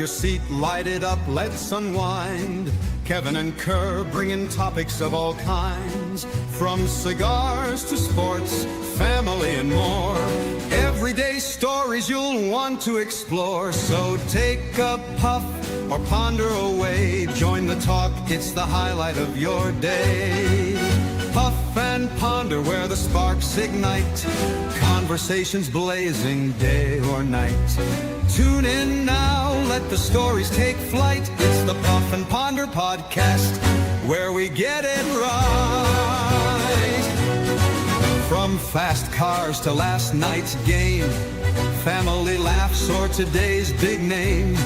your seat, light it up, let's unwind. Kevin and Kerr bringing topics of all kinds, from cigars to sports, family and more. Everyday stories you'll want to explore. So take a puff or ponder away. Join the talk, it's the highlight of your day. Puff and ponder where the sparks ignite, conversations blazing day or night. Tune in now, let the stories take flight. It's the Puff and Ponder podcast, where we get it right. From fast cars to last night's game, family laughs or today's big name.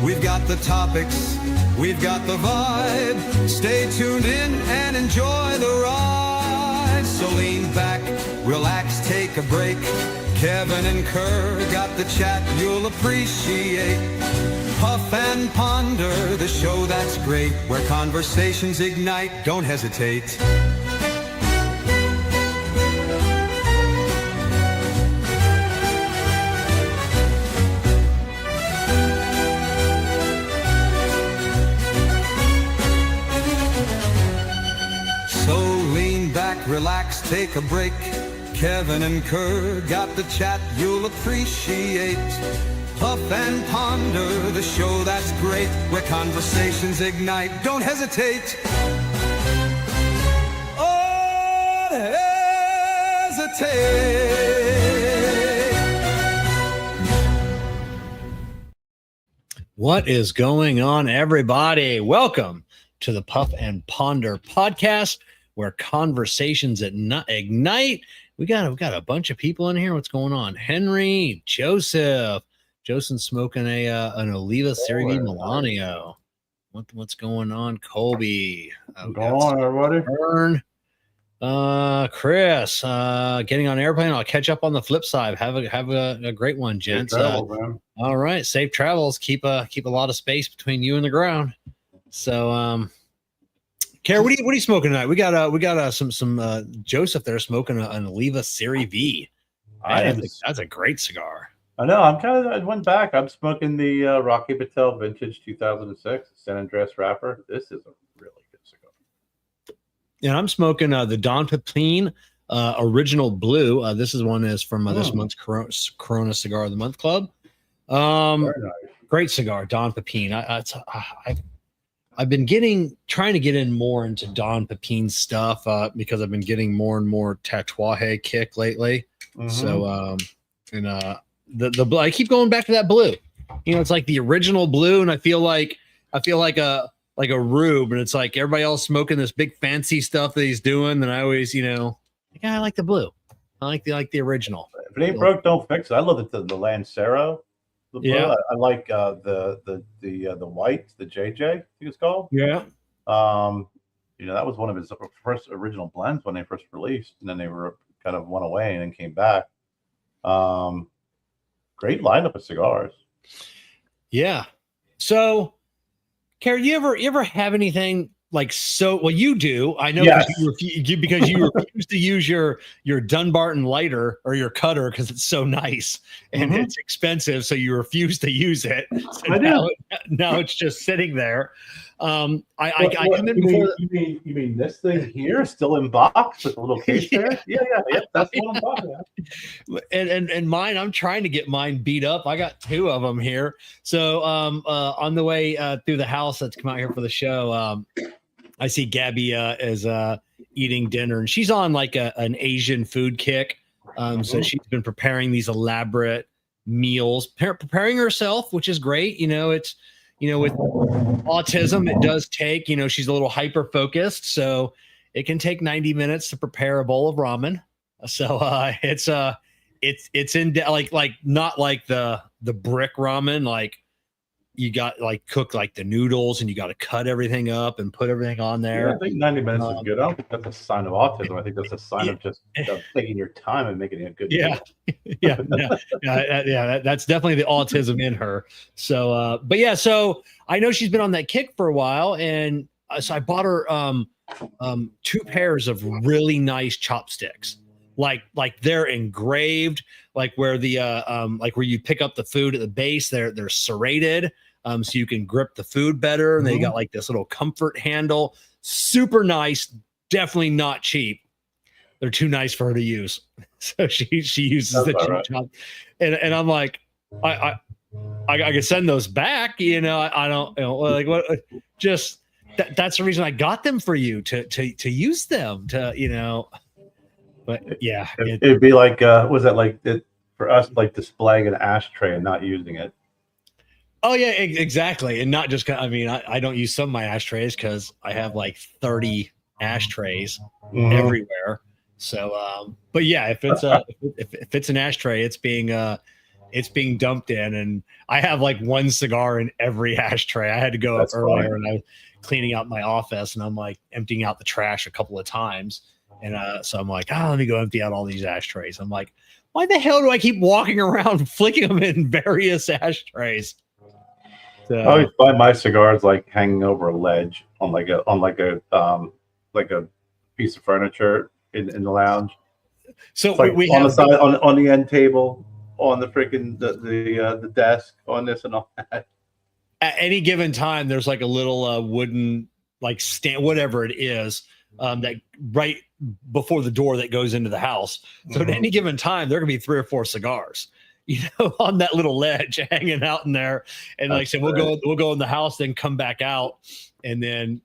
We've got the topics, we've got the vibe. Stay tuned in and enjoy the ride. So lean back, relax, take a break. Kevin and Kerr got the chat you'll appreciate. Puff and Ponder, the show that's great, where conversations ignite. Don't hesitate. Relax, take a break. Kevin and Kerr got the chat you'll appreciate. Puff and Ponder, the show that's great, where conversations ignite. Don't hesitate. Oh, hesitate. What is going on, everybody? Welcome to the Puff and Ponder podcast, where conversations ignite. We got a bunch of people in here. What's going on? Henry, Joseph smoking an Oliva Serie V Milanio. What's going on? Colby, go on, everybody. Burn, Chris, getting on airplane. I'll catch up on the flip side. Have a great one, gents. All right, safe travels. Keep a lot of space between you and the ground. So Kerr, what are you smoking tonight? We got some Joseph there smoking an Oliva Serie V. That's a great cigar. I know. I went back. I'm smoking the Rocky Patel Vintage 2006 San Andreas wrapper. This is a really good cigar. And I'm smoking the Don Pepin Original Blue. This is from this month's Corona Cigar of the Month Club. Very nice. Great cigar, Don Pepin. I've been trying to get in more into Don Pepin stuff because I've been getting more and more Tatuaje kick lately. Mm-hmm. So the I keep going back to that blue. You know, it's like the original blue, and I feel like a rube, and it's like everybody else smoking this big fancy stuff that he's doing. And I always, I like the blue. I like the original. If it ain't broke, don't fix it. I love the Lancero. Yeah, I like the white, the JJ, I think it's called. Yeah. That was one of his first original blends when they first released, and then they were kind of went away and then came back. Great lineup of cigars. Yeah. So, Kerr, you ever have anything like well, you do. I know. Yes. because you refuse to use your Dunbarton lighter or your cutter because it's so nice and it's expensive, so you refuse to use it. So now it's just sitting there. I come in before. You mean this thing here, still in box with a little case there? Yeah. That's what I'm talking about. And mine, I'm trying to get mine beat up. I got two of them here. So on the way through the house that's come out here for the show, I see Gabby is eating dinner, and she's on like an Asian food kick. So she's been preparing these elaborate meals, preparing herself, which is great. It's, with autism, it does take, she's a little hyper focused, so it can take 90 minutes to prepare a bowl of ramen. So it's in like not like the brick ramen, like you got cook the noodles and you got to cut everything up and put everything on there. Yeah, I think 90 minutes is good. I don't think that's a sign of autism. I think that's a sign of just taking your time and making it a good meal. That's definitely the autism in her. So, so I know she's been on that kick for a while, and so I bought her two pairs of really nice chopsticks. Like they're engraved, like where the like where you pick up the food at the base, they're serrated. so you can grip the food better. And they got like this little comfort handle, super nice, definitely not cheap. They're too nice for her to use, so she uses the cheap job. And I'm like, I can send those back, you know. I don't, you know, like what, just that's the reason I got them for you to use them, to, you know. But yeah, it'd be like, was that like it for us, like displaying an ashtray and not using it? Oh yeah, exactly. And not just, I mean, I don't use some of my ashtrays because I have like 30 ashtrays everywhere. So, but yeah, if it's if it's an ashtray, it's being dumped in, and I have like one cigar in every ashtray. I had to go up earlier, and I was cleaning out my office, and I'm like emptying out the trash a couple of times, and so I'm like, let me go empty out all these ashtrays. I'm like, why the hell do I keep walking around flicking them in various ashtrays? So, I always find my cigars like hanging over a ledge on like a piece of furniture in the lounge. So like we on have the side, on the end table, on the freaking the desk, on this and all that. At any given time, there's like a little wooden like stand, whatever it is, that right before the door that goes into the house. So at any given time, there can be 3 or 4 cigars, you know, on that little ledge hanging out in there. And like I said, we'll go in the house, then come back out, and then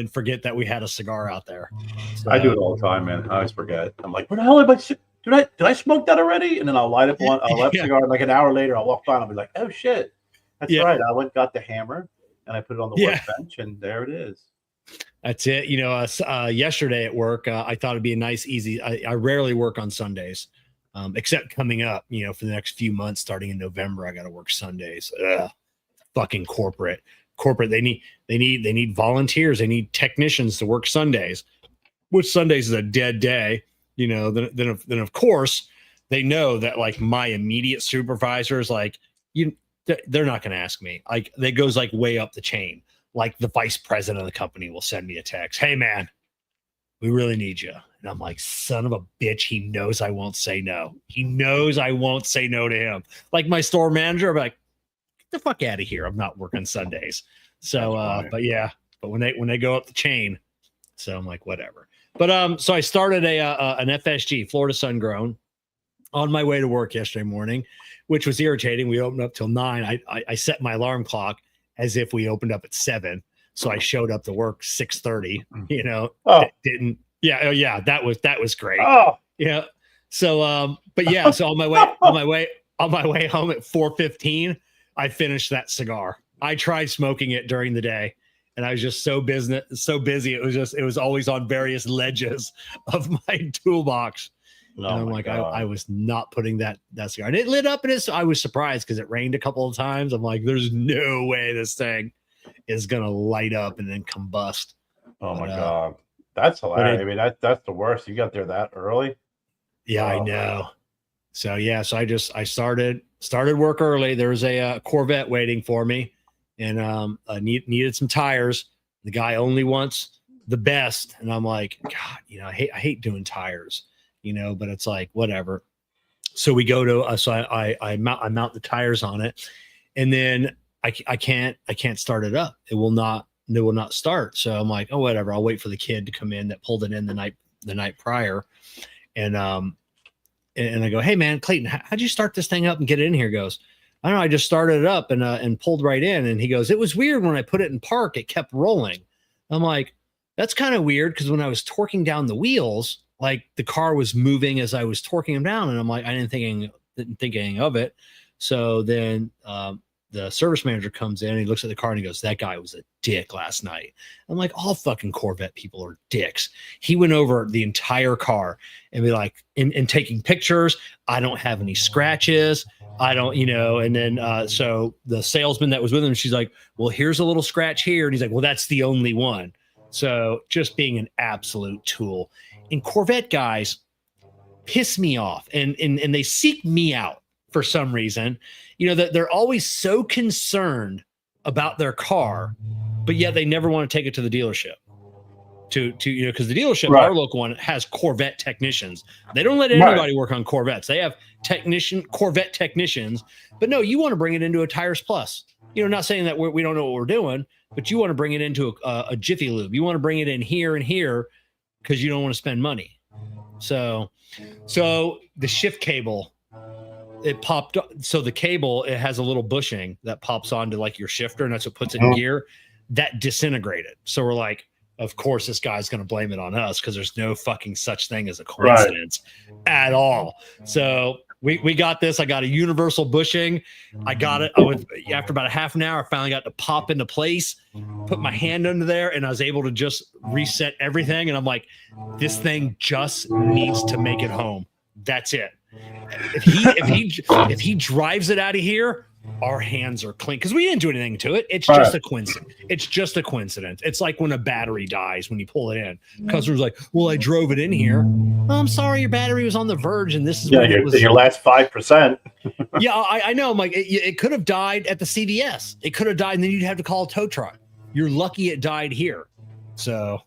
forget that we had a cigar out there. So, I do it all the time, man. I always forget. I'm like, what the hell am I? Did I smoke that already? And then I'll light up one. I'll light a cigar. And like an hour later, I'll walk by and I'll be like, oh shit, that's right. I went got the hammer and I put it on the workbench, and there it is. That's it. You know, yesterday at work, I thought it'd be a nice, easy. I rarely work on Sundays, except coming up. You know, for the next few months, starting in November, I got to work Sundays. Fucking corporate. They need volunteers. They need technicians to work Sundays, which Sundays is a dead day. You know, then of course they know that like my immediate supervisors, like they're not going to ask me. Like that goes like way up the chain. Like the vice president of the company will send me a text. Hey man, we really need you. And I'm like, son of a bitch. He knows I won't say no. He knows I won't say no to him. Like my store manager, I'm like, get the fuck out of here. I'm not working Sundays. So, but when they go up the chain, so I'm like, whatever. But, so I started an FSG, Florida Sun Grown, on my way to work yesterday morning, which was irritating. We opened up till 9. I set my alarm clock as if we opened up at 7. So I showed up to work 6:30, you know, didn't. Yeah. Oh yeah. That was great. Oh yeah. So, but yeah, so on my way home at 4:15, I finished that cigar. I tried smoking it during the day, and I was just so busy. It was always on various ledges of my toolbox. And I'm like, I was not putting that cigar, and it lit up, and I was surprised because it rained a couple of times. I'm like, there's no way this thing is gonna light up and then combust. My God, that's hilarious. I mean, that's the worst. You got there that early. Yeah, I know. So yeah, so I started work early. There was a Corvette waiting for me, and needed some tires. The guy only wants the best, and I'm like, God, you know, I hate doing tires, you know, but it's like whatever. So we go to so I mount the tires on it, and then I can't start it up. It will not start. So I'm like, oh whatever. I'll wait for the kid to come in that pulled it in the night prior, and I go, hey man, Clayton, how'd you start this thing up and get it in here? He goes, I don't know, I just started it up and pulled right in. And he goes, it was weird when I put it in park, it kept rolling. I'm like, that's kind of weird because when I was torquing down the wheels, like the car was moving as I was torquing them down, and I'm like, I didn't think anything of it. So then the service manager comes in and he looks at the car and he goes, that guy was a dick last night. I'm like, all fucking Corvette people are dicks. He went over the entire car and be like, and taking pictures. I don't have any scratches. I don't, you know, and then so the salesman that was with him, she's like, well, here's a little scratch here. And he's like, well, that's the only one. So just being an absolute tool. And Corvette guys piss me off and they seek me out for some reason. You know, that they're always so concerned about their car, but yet they never want to take it to the dealership. To you know, because the dealership, our local one, has Corvette technicians. They don't let anybody work on Corvettes. They have Corvette technicians. But no, you want to bring it into a Tires Plus. not saying that we don't know what we're doing, but you want to bring it into a Jiffy Lube. You want to bring it in here and here because you don't want to spend money. So the shift cable, it popped. So the cable, it has a little bushing that pops onto like your shifter, and that's what puts it in gear. That disintegrated. So we're like, of course, this guy's going to blame it on us because there's no fucking such thing as a coincidence at all. So we got this. I got a universal bushing. I got it. After about a half an hour, I finally got to pop into place, put my hand under there, and I was able to just reset everything. And I'm like, this thing just needs to make it home. That's it. If he drives it out of here, our hands are clean because we didn't do anything to it. It's just a coincidence. It's just a coincidence. It's like when a battery dies when you pull it in. Customer's like, "Well, I drove it in here." Oh, I'm sorry, your battery was on the verge, and this is what it was. Your last 5%. Yeah, I know. I'm like, it could have died at the CVS. It could have died, and then you'd have to call a tow truck. You're lucky it died here. So,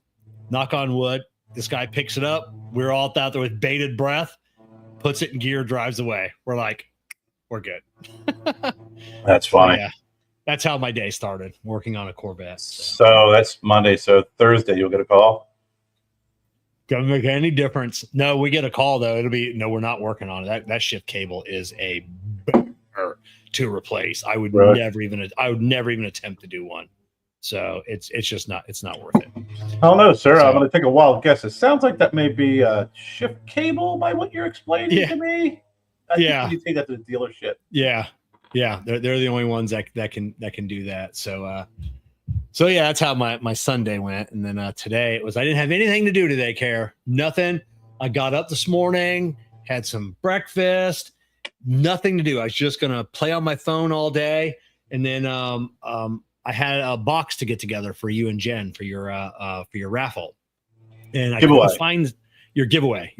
knock on wood. This guy picks it up. We're all out there with bated breath. Puts it in gear, drives away. We're like, we're good. That's funny. So, yeah, that's how my day started, working on a Corvette. So that's Monday. So Thursday, you'll get a call. Doesn't make any difference. No, we get a call though. It'll be no, we're not working on it. That shift cable is a bear to replace. I would never even attempt to do one. So it's just not worth it. I don't know, sir. I'm going to take a wild guess. It sounds like that may be a shift cable by what you're explaining to me. I think you take that to the dealership. Yeah. They're the only ones that can do that. So yeah, that's how my Sunday went. And then today I didn't have anything to do today, Kerr. Nothing. I got up this morning, had some breakfast, nothing to do. I was just gonna play on my phone all day, and then I had a box to get together for you and Jen for your raffle, and I couldn't find your giveaway.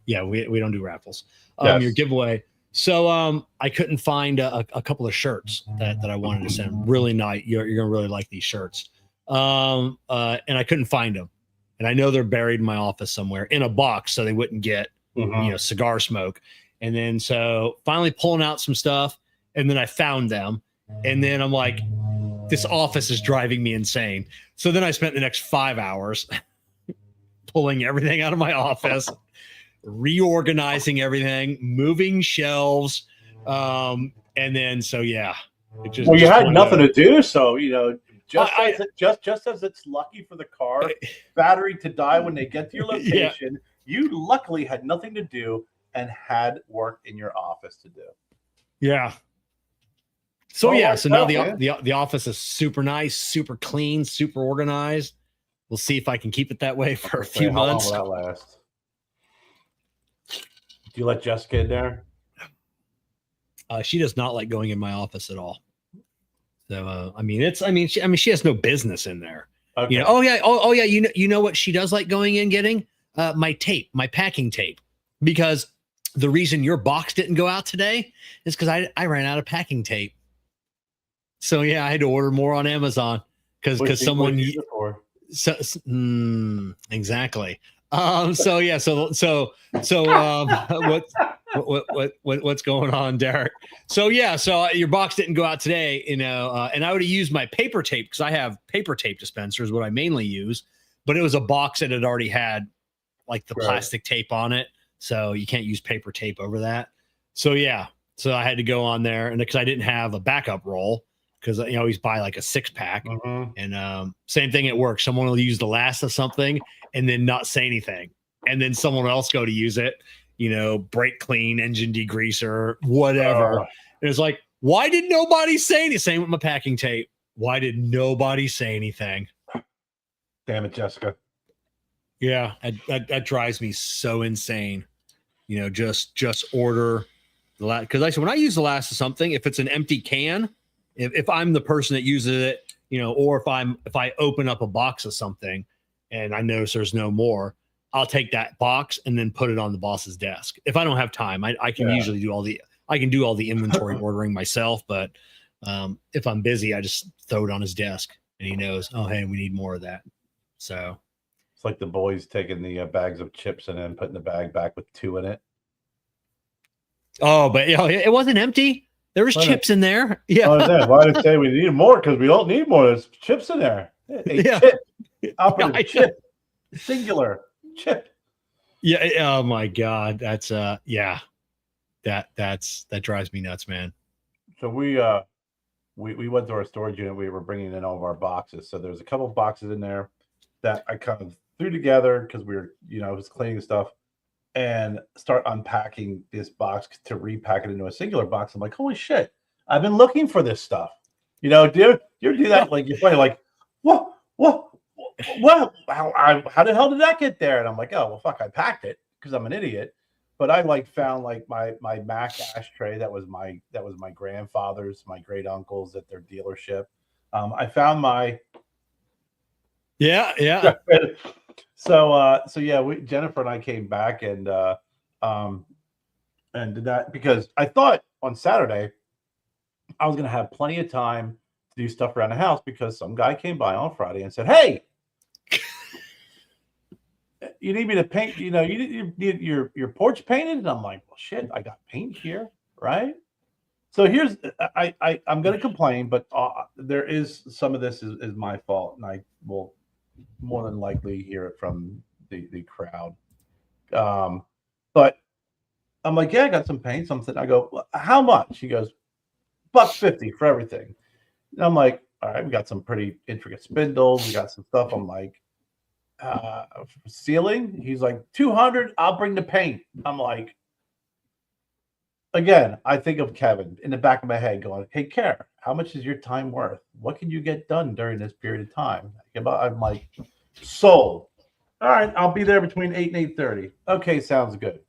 Yeah, we don't do raffles. Your giveaway. So I couldn't find a couple of shirts that I wanted to send. Really nice. You're gonna really like these shirts. And I couldn't find them. And I know they're buried in my office somewhere in a box so they wouldn't get cigar smoke. And then so finally pulling out some stuff, and then I found them. And then I'm like, this office is driving me insane. So then I spent the next 5 hours pulling everything out of my office, reorganizing everything, moving shelves. And then, so yeah. You had nothing to do. So, just as it's lucky for the car battery to die when they get to your location, you luckily had nothing to do and had work in your office to do. Yeah. So now the office is super nice, super clean, super organized. We'll see if I can keep it that way for a few months. How long will that last? Do you let Jessica in there? She does not like going in my office at all. So she has no business in there. Okay. Oh yeah. You know what she does like going in getting? My packing tape, because the reason your box didn't go out today is because I ran out of packing tape. So yeah, I had to order more on Amazon because someone. Exactly. What's going on, Derek? So your box didn't go out today, and I would have used my paper tape because I have paper tape dispensers, what I mainly use, but it was a box that had already had like the plastic tape on it, so you can't use paper tape over that. So I had to go on there, and because I didn't have a backup roll, because I always buy like a 6-pack, and same thing at work. Someone will use the last of something and then not say anything, and then someone else go to use it. Brake clean, engine degreaser, whatever. And it's like, why did nobody say anything? Same with my packing tape. Why did nobody say anything? Damn it, Jessica. Yeah, that drives me so insane. Just order the last, because I said when I use the last of something, if it's an empty can, if I'm the person that uses it, or if I open up a box of something and I notice there's no more, I'll take that box and then put it on the boss's desk. If I don't have time, I can usually do all the inventory ordering myself. But if I'm busy, I just throw it on his desk and he knows, oh, hey, we need more of that. So it's like the boys taking the bags of chips and then putting the bag back with 2 in it. Oh, but it wasn't empty. There was chips in there. Yeah. Why did I say we need more? Because we don't need more. There's chips in there. A chip. Operative chip. Singular chip. Yeah. Oh my God. That's yeah. That drives me nuts, man. So we went to our storage unit. We were bringing in all of our boxes. So there's a couple of boxes in there that I kind of threw together because we were, I was cleaning stuff and start unpacking this box to repack it into a singular box. I'm like, holy shit, I've been looking for this stuff. Dude, you do that like you're probably like, what, how the hell did that get there? And I'm like, oh well, fuck, I packed it because I'm an idiot. But I found my Mac ashtray that was my grandfather's, my great uncle's at their dealership. I found my yeah. So yeah, Jennifer and I came back and did that because I thought on Saturday I was gonna have plenty of time to do stuff around the house because some guy came by on Friday and said, "Hey, you need me to paint, you need your porch painted?" And I'm like, well, shit, I got paint here, right? So here's, I'm going to complain, but there is some of this is my fault, and I will more than likely hear it from the crowd. But I'm like, yeah, I got some paint, something. I go, well, how much? He goes, $150 for everything. And I'm like, all right, we got some pretty intricate spindles. We got some stuff. I'm like, ceiling. He's like, 200. I'll bring the paint. I'm like, again, I think of Kevin in the back of my head going, hey, Kerr, how much is your time worth? What can you get done during this period of time? I'm like, sold. All right, I'll be there between 8 and 8:30. Okay, sounds good.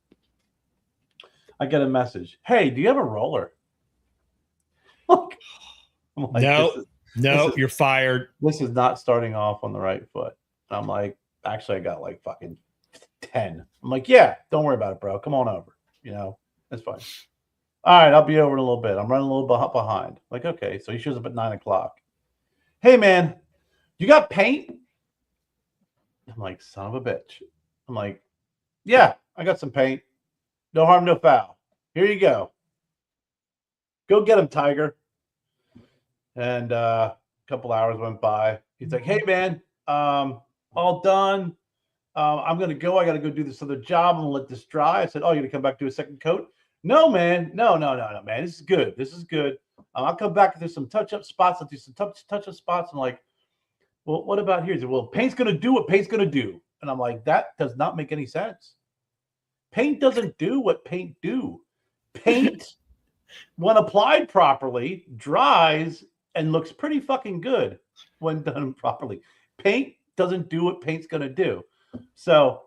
I get a message. Hey, do you have a roller? Look, like, no, you're fired. This is not starting off on the right foot. I'm like, actually, I got like fucking 10. I'm like, yeah, don't worry about it, bro. Come on over. That's fine. All right, I'll be over in a little bit. I'm running a little bit behind. Like, okay. So he shows up at 9 o'clock. Hey, man, you got paint? I'm like, son of a bitch. I'm like, yeah, I got some paint. No harm, no foul. Here you go. Go get him, Tiger. And a couple hours went by. He's like, hey, man, all done. I'm going to go. I got to go do this other job. I'm going to let this dry. I said, oh, you're going to come back do a second coat? No, man. No, man. This is good. This is good. I'll come back if there's some touch-up spots. I'll do some touch-up spots. I'm like, well, what about here? He said, well, paint's going to do what paint's going to do. And I'm like, that does not make any sense. Paint doesn't do what paint do. Paint, when applied properly, dries and looks pretty fucking good when done properly. Paint doesn't do what paint's going to do. So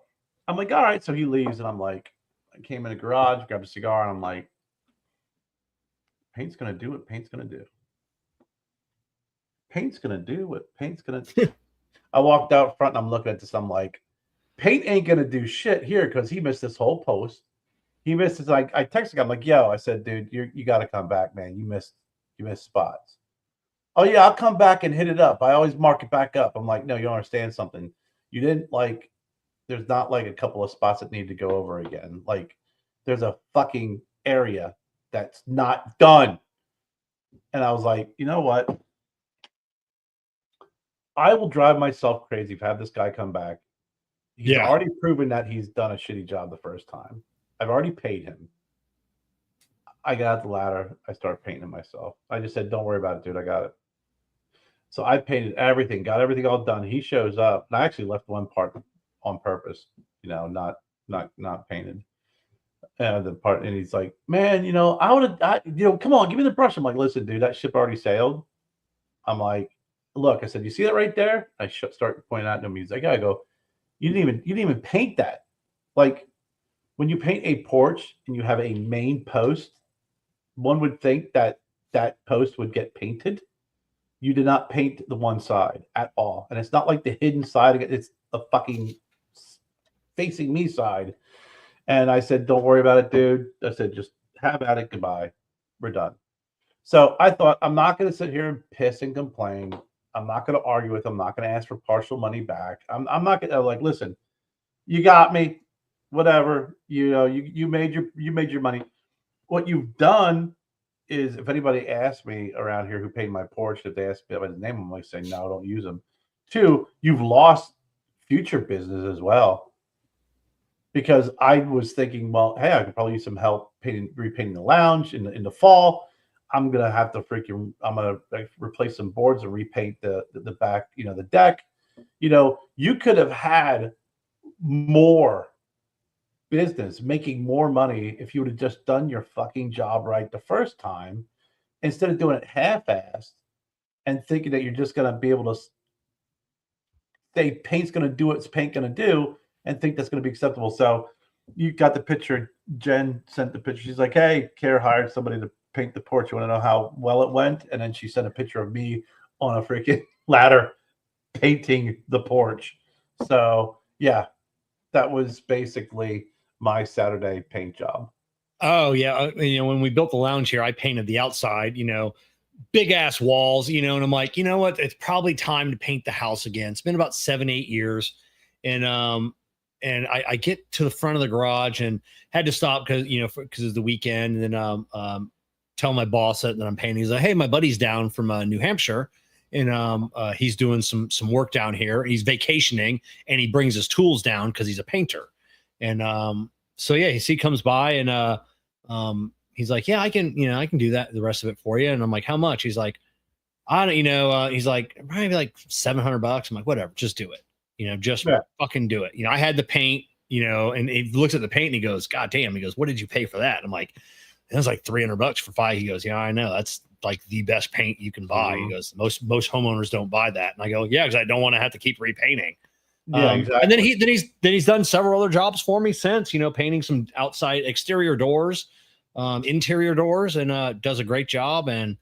I'm like, all right. So he leaves, and I'm like, I came in the garage, grabbed a cigar, and I'm like, paint's going to do what paint's going to do. Paint's going to do what paint's going to do. I walked out front, and I'm looking at this. I'm like, paint ain't going to do shit here because he missed this whole post. He missed this. Like, I texted him, I'm like, yo, I said, dude, you got to come back, man. You missed spots. Oh, yeah, I'll come back and hit it up. I always mark it back up. I'm like, no, you don't understand something. You didn't there's not like a couple of spots that need to go over again. Like, there's a fucking area that's not done. And I was like, you know what? I will drive myself crazy if I have this guy come back. He's already proven that he's done a shitty job the first time. I've already paid him. I got out the ladder. I started painting it myself. I just said, don't worry about it, dude. I got it. So I painted everything, got everything all done. He shows up, and I actually left one part on purpose, not painted. The part, and he's like, man, I would have, come on, give me the brush. I'm like, listen, dude, that ship already sailed. I'm like, look, I said, you see that right there? I start pointing out to him. He's like, I go, you didn't even paint that. Like, when you paint a porch and you have a main post, one would think that post would get painted. You did not paint the one side at all. And it's not like the hidden side. It's the fucking facing me side. And I said, don't worry about it, dude. I said, just have at it. Goodbye. We're done. So I thought, I'm not going to sit here and piss and complain. I'm not going to argue with him. I'm not going to ask for partial money back. I'm not going to listen, you got me, whatever, you made your money. What you've done is if anybody asks me around here who painted my porch, if they ask me about his name, I'm like saying no, don't use him. Two, you've lost future business as well. Because I was thinking, well, hey, I could probably use some help repainting the lounge in the fall. I'm gonna have to I'm gonna replace some boards and repaint the back, the deck. You could have had more business, making more money if you would have just done your fucking job right the first time, instead of doing it half-assed and thinking that you're just gonna be able to say paint's gonna do what it's paint gonna do and think that's gonna be acceptable. So you got the picture. Jen sent the picture. She's like, hey, Kerr hired somebody to paint the porch. You want to know how well it went? And then she sent a picture of me on a freaking ladder painting the porch. So yeah, that was basically my Saturday paint job. Oh yeah. When we built the lounge here, I painted the outside, big ass walls, and I'm like, you know what? It's probably time to paint the house again. It's been about 7-8 years. And I get to the front of the garage and had to stop because it's the weekend. And then tell my boss that I'm painting. He's like, hey, my buddy's down from New Hampshire, and he's doing some work down here. He's vacationing, and he brings his tools down because he's a painter. And so yeah, he comes by and he's like, yeah, I can do that, the rest of it for you. And I'm like, how much? He's like, I don't, he's like, probably like $700. I'm like, whatever, just do it. Just fucking do it. I had the paint, and he looks at the paint and he goes, God damn. He goes, what did you pay for that? And I'm like, it was like $300 for 5. He goes, yeah, I know. That's like the best paint you can buy. He goes, most homeowners don't buy that. And I go, yeah, because I don't want to have to keep repainting. Yeah, exactly. And then he's done several other jobs for me since, painting some outside exterior doors, interior doors, and does a great job. And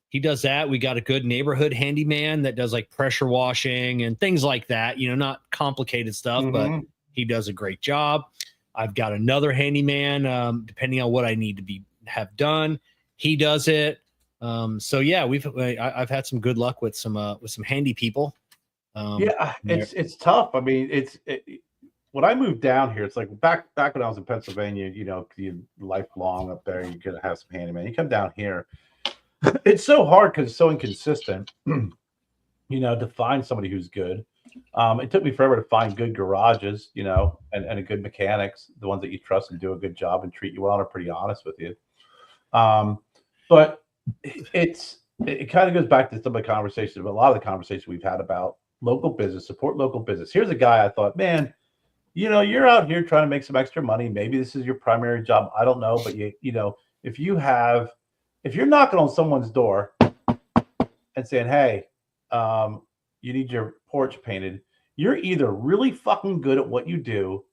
he does that. We got a good neighborhood handyman that does like pressure washing and things like that, not complicated stuff, but he does a great job. I've got another handyman, depending on what I need to have done. He does it. So yeah, I've had some good luck with some handy people. It's tough. I mean, when I moved down here, it's like back when I was in Pennsylvania, you lifelong up there, you could have some handyman. You come down here, it's so hard because it's so inconsistent, to find somebody who's good. It took me forever to find good garages, and a good mechanics, the ones that you trust and do a good job and treat you well and are pretty honest with you. But it kind of goes back to some of the conversations, but a lot of the conversations we've had about local business, support local business. Here's a guy I thought, man, you're out here trying to make some extra money. Maybe this is your primary job. I don't know. But if you're knocking on someone's door and saying, hey, you need your porch painted, you're either really fucking good at what you do,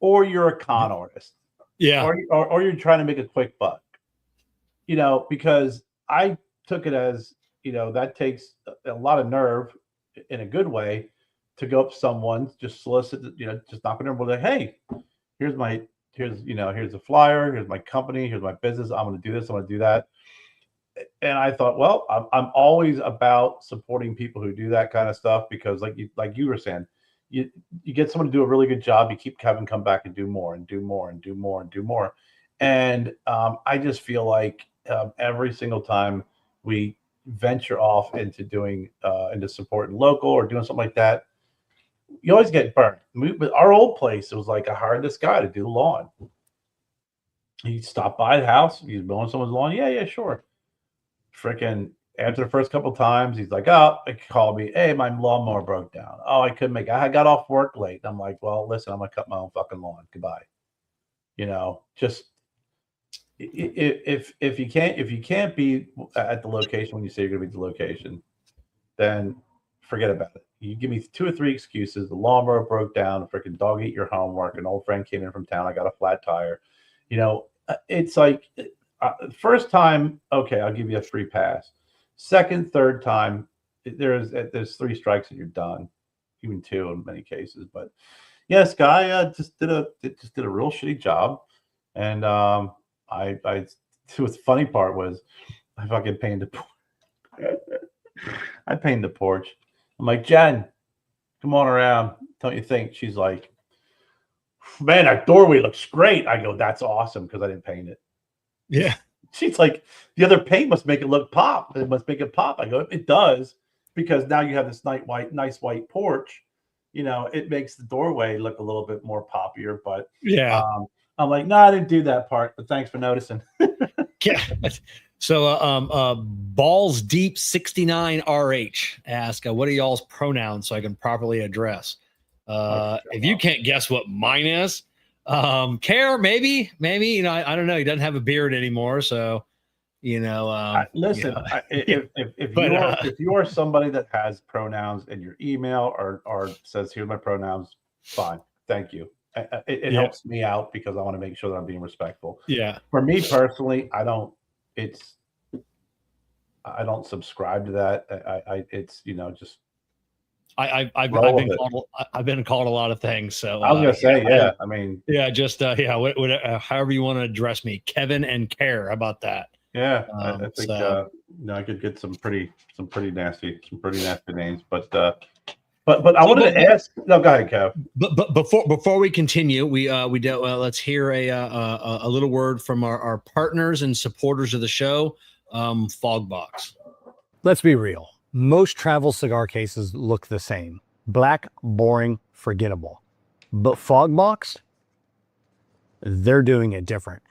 or you're a con artist. Yeah. Or you're trying to make a quick buck, because I took it as, that takes a lot of nerve in a good way to go up to someone, just solicit, just knock on their door, like, hey, here's the flyer, here's my company, here's my business. I'm going to do this. I'm going to do that. And I thought, well, I'm always about supporting people who do that kind of stuff, because like you were saying, you get someone to do a really good job, you keep having come back and do more and do more and do more and do more. And I just feel like every single time we venture off into doing into supporting local or doing something like that, you always get burned. Our old place, it was like I hired this guy to do the lawn. He stopped by the house, he's mowing someone's lawn. Yeah, sure. Freaking after the first couple of times, he's like, oh, he called me, hey, my lawnmower broke down. Oh, I couldn't make it. I got off work late. I'm like, well, listen, I'm gonna cut my own fucking lawn. Goodbye. Just if you can't be at the location when you say you're gonna be at the location, then forget about it. You give me 2 or 3 excuses. The lawnmower broke down, a freaking dog ate your homework, an old friend came in from town, I got a flat tire. It's like first time, okay, I'll give you a free pass. Second, third time, there's 3 strikes and you're done, even 2 in many cases. But yes, guy just did a real shitty job, and the funny part was I fucking painted the porch. I'm like, Jen, come on around. Don't you think? She's like, man, that doorway looks great. I go, that's awesome, because I didn't paint it. Yeah. She's like, the other paint must make it look pop. It must make it pop. I go, it does, because now you have this nice white porch. It makes the doorway look a little bit more poppier. But yeah, I'm like, no, I didn't do that part. But thanks for noticing. yeah. So, Balls Deep 69 RH ask, what are y'all's pronouns so I can properly address? If you can't guess what mine is, Kerr, maybe, I don't know. He doesn't have a beard anymore, so listen. If you are somebody that has pronouns in your email or says here's my pronouns, fine, thank you. It helps me out because I want to make sure that I'm being respectful. Yeah. For me personally, I don't subscribe to that. Just. I've been called a lot of things. So I was gonna say, I mean, however you want to address me, Kevin and Kerr. How about that? Yeah, I think I could get some pretty nasty names, but I wanted to ask. No, go ahead, Kev. But before we continue, let's hear a little word from our partners and supporters of the show, Fogbox. Let's be real. Most travel cigar cases look the same. Black, boring, forgettable. But Fogbox, they're doing it different.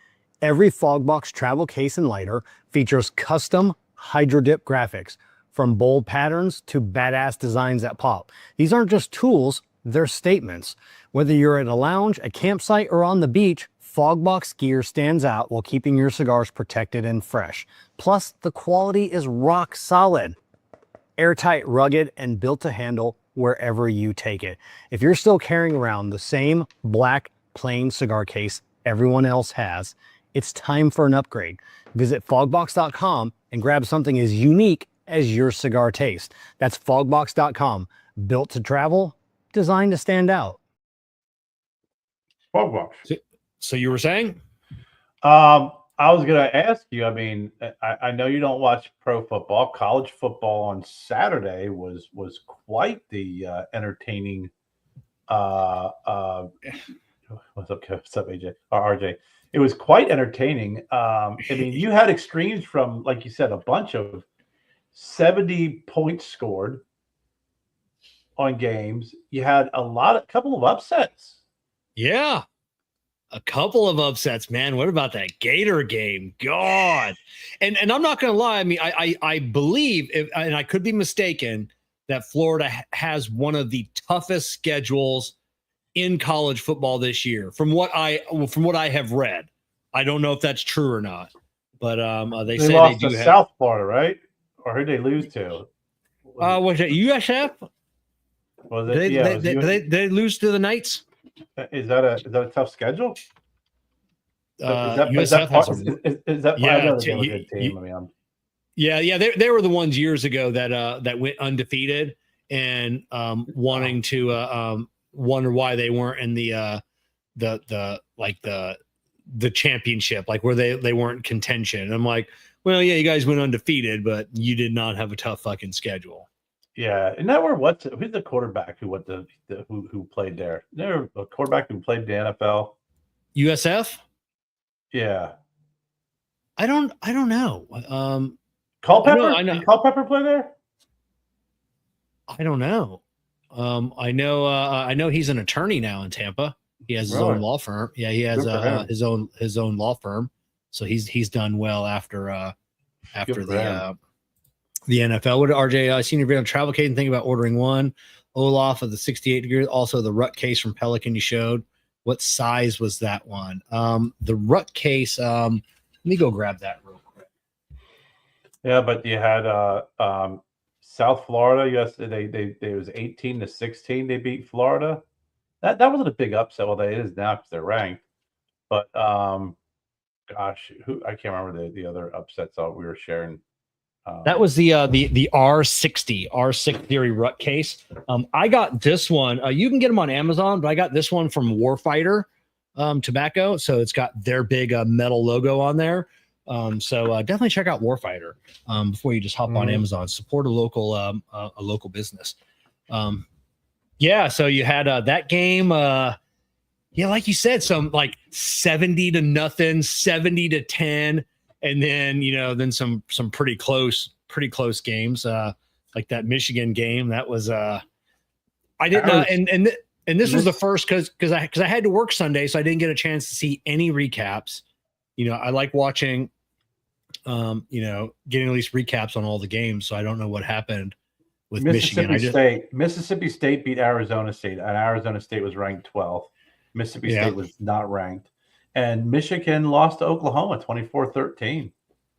Every Fogbox travel case and lighter features custom hydro dip graphics, from bold patterns to badass designs that pop. These aren't just tools, they're statements. Whether you're at a lounge, a campsite, or on the beach, Fogbox gear stands out while keeping your cigars protected and fresh. Plus, the quality is rock solid. Airtight, rugged, and built to handle wherever you take it. If you're still carrying around the same black, plain cigar case everyone else has, it's time for an upgrade. Visit fogbox.com and grab something as unique as your cigar taste. That's fogbox.com. Built to travel, designed to stand out. Fogbox. So you were saying? I was going to ask you, I mean, I know you don't watch pro football. College football on Saturday was quite the entertaining. What's up, AJ? Or RJ? It was quite entertaining. I mean, you had extremes from, like you said, a bunch of 70 points scored on games. You had a couple of upsets. Yeah. A couple of upsets, man. What about that Gator game? God. And I'm not going to lie. I mean, I believe, and I could be mistaken, that Florida has one of the toughest schedules in college football this year. From what I have read, I don't know if that's true or not, but they say lost they do to have South Florida, right? Or who did they lose to? Was it USF? Was it? Did they lose to the Knights? Is that a tough schedule? USF has a good team. I mean, yeah. They were the ones years ago that went undefeated and wanting to wonder why they weren't in the championship, like where they weren't contention. And I'm like, well, yeah, you guys went undefeated, but you did not have a tough fucking schedule. Yeah, and that who's the quarterback who played there? There a quarterback who played the NFL. USF? Yeah. I don't know. Culpepper? I know. Did Culpepper play there? I don't know. I know he's an attorney now in Tampa. He has his own law firm. Yeah, he has his own law firm. So he's done well after the NFL. What did RJ Senior Video Travel Case and think about ordering one? Olaf of the 68 degrees. Also the Rut case from Pelican you showed. What size was that one? The Rut case. Let me go grab that real quick. Yeah, but you had South Florida. Yes, they was 18-16. They beat Florida. That wasn't a big upset. Well, it is now because they're ranked. But gosh, I can't remember the other upsets we were sharing. That was the R60 Rut case. I got this one. You can get them on Amazon, but I got this one from Warfighter Tobacco. So it's got their big metal logo on there. So definitely check out Warfighter before you just hop on Amazon. Support a local business. Yeah. So you had that game. Yeah, like you said, some like 70-0, 70-10. and then then some pretty close games, like that Michigan game. That was I didn't know, and this was the first because I had to work Sunday, so I didn't get a chance to see any recaps. I like watching, getting at least recaps on all the games, so I don't know what happened with Michigan. Mississippi State beat Arizona State, and Arizona State was ranked 12th. Mississippi State was not ranked. And Michigan lost to Oklahoma 24-13.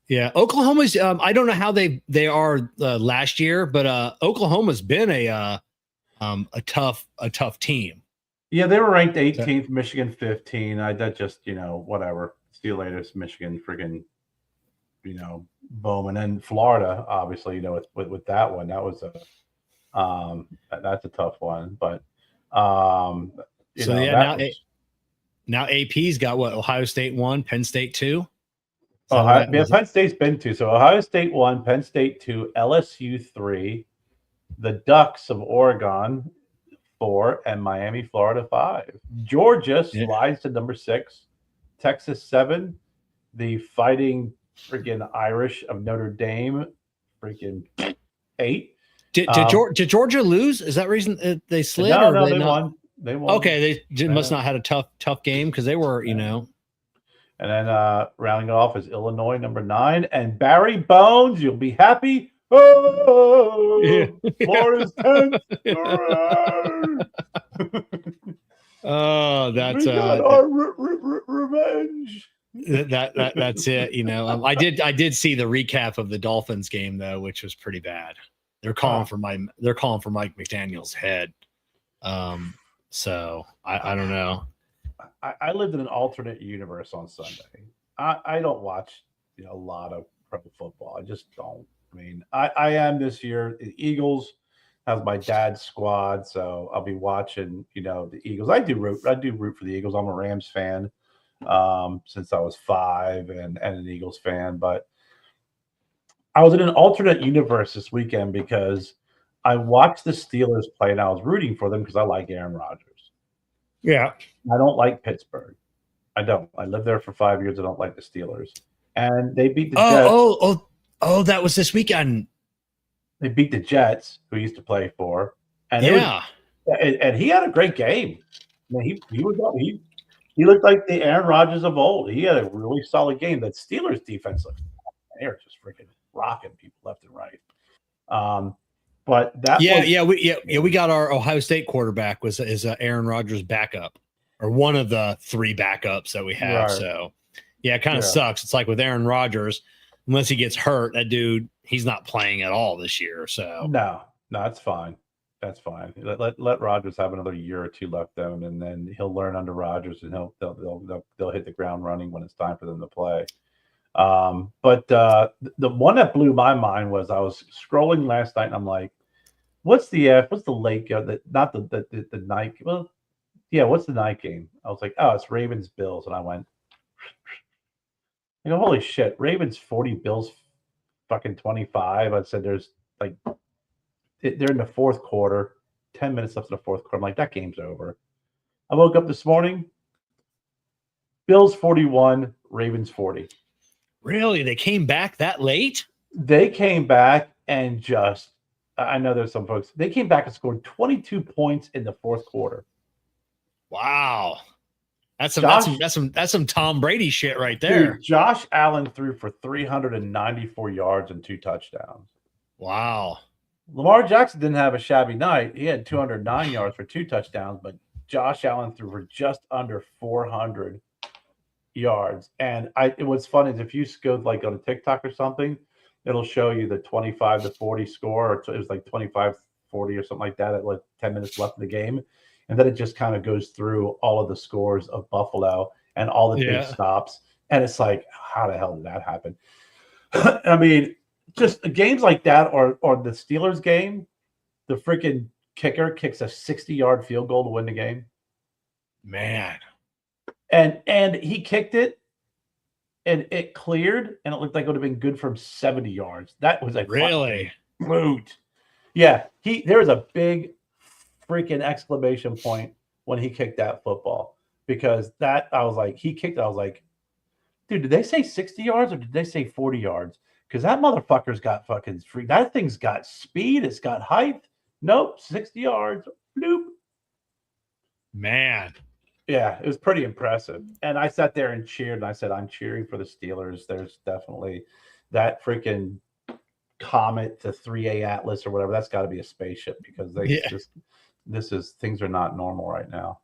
Yeah, Oklahoma's I don't know how they are last year, but Oklahoma's been a tough team. Yeah, they were ranked 18th, Michigan 15. That just, whatever. See you later, Michigan friggin', boom. And then Florida, obviously, with that one, that was that's a tough one. But now AP's got what? Ohio State 1, Penn State 2. Penn State's been 2. So Ohio State 1, Penn State 2, LSU 3, the Ducks of Oregon 4, and Miami, Florida 5. Georgia slides to number 6, Texas 7, the Fighting freaking Irish of Notre Dame freaking 8. Did Georgia lose? Is that reason they slid? No, they won. They won. Okay, they must not had a tough game because they were, And then rounding it off is Illinois, number 9, and Barry Bones. You'll be happy. Oh, Florida's 10th. Oh, that's our revenge. That's it. I did see the recap of the Dolphins game though, which was pretty bad. They're calling for Mike McDaniel's head. So I don't know. I lived in an alternate universe on Sunday. I don't watch a lot of pro football. I just don't. I mean, I am this year. The Eagles have my dad's squad, so I'll be watching. The Eagles. I do root for the Eagles. I'm a Rams fan since I was 5, and an Eagles fan. But I was in an alternate universe this weekend because I watched the Steelers play, and I was rooting for them because I like Aaron Rodgers. Yeah. I don't like Pittsburgh. I don't. I lived there for 5 years. I don't like the Steelers. And they beat the Jets. Oh, that was this weekend. They beat the Jets, who he used to play for. And and he had a great game. I mean, he looked like the Aaron Rodgers of old. He had a really solid game. That Steelers defense looked, they're just freaking rocking people left and right. But that we got our Ohio State quarterback is Aaron Rodgers' backup, or one of the 3 backups that we have. Right. So it kind of sucks. It's like with Aaron Rodgers, unless he gets hurt, that dude, he's not playing at all this year. So no, that's fine. That's fine. Let Rodgers have another year or 2 left down, and then he'll learn under Rodgers, and they'll hit the ground running when it's time for them to play. But the one that blew my mind was I was scrolling last night and I'm like, what's the late game? Not the night. Well, yeah, what's the night game? I was like, oh, it's Ravens Bills, and I went, holy shit, Ravens 40, Bills fucking 25. I said there's like they're in the 4th quarter, 10 minutes left in the 4th quarter. I'm like, that game's over. I woke up this morning, Bills 41, Ravens 40. Really? They came back that late? They came back and just, I know there's some folks, they came back and scored 22 points in the 4th quarter. Wow. That's some Tom Brady shit right there. Dude, Josh Allen threw for 394 yards and 2 touchdowns. Wow. Lamar Jackson didn't have a shabby night. He had 209 yards for 2 touchdowns, but Josh Allen threw for just under 400 yards. And what's fun is if you go like on a TikTok or something, it'll show you the 25-40 score, or it was like 25-40 or something like that at like 10 minutes left in the game. And then it just kind of goes through all of the scores of Buffalo and all the big stops. And it's like, how the hell did that happen? I mean, just games like that, or the Steelers game, the freaking kicker kicks a 60-yard field goal to win the game. Man. And he kicked it, and it cleared, and it looked like it would have been good from 70 yards. That was a really moot. Yeah, there was a big freaking exclamation point when he kicked that football, because that I was like, he kicked. I was like, Dude, did they say 60 yards or did they say 40 yards? Because that motherfucker's got fucking free. That thing's got speed. It's got height. Nope, 60 yards. Bloop. Man. Yeah, it was pretty impressive. And I sat there and cheered, and I said, I'm cheering for the Steelers. There's definitely that freaking Comet, the 3A Atlas or whatever. That's got to be a spaceship because things are not normal right now.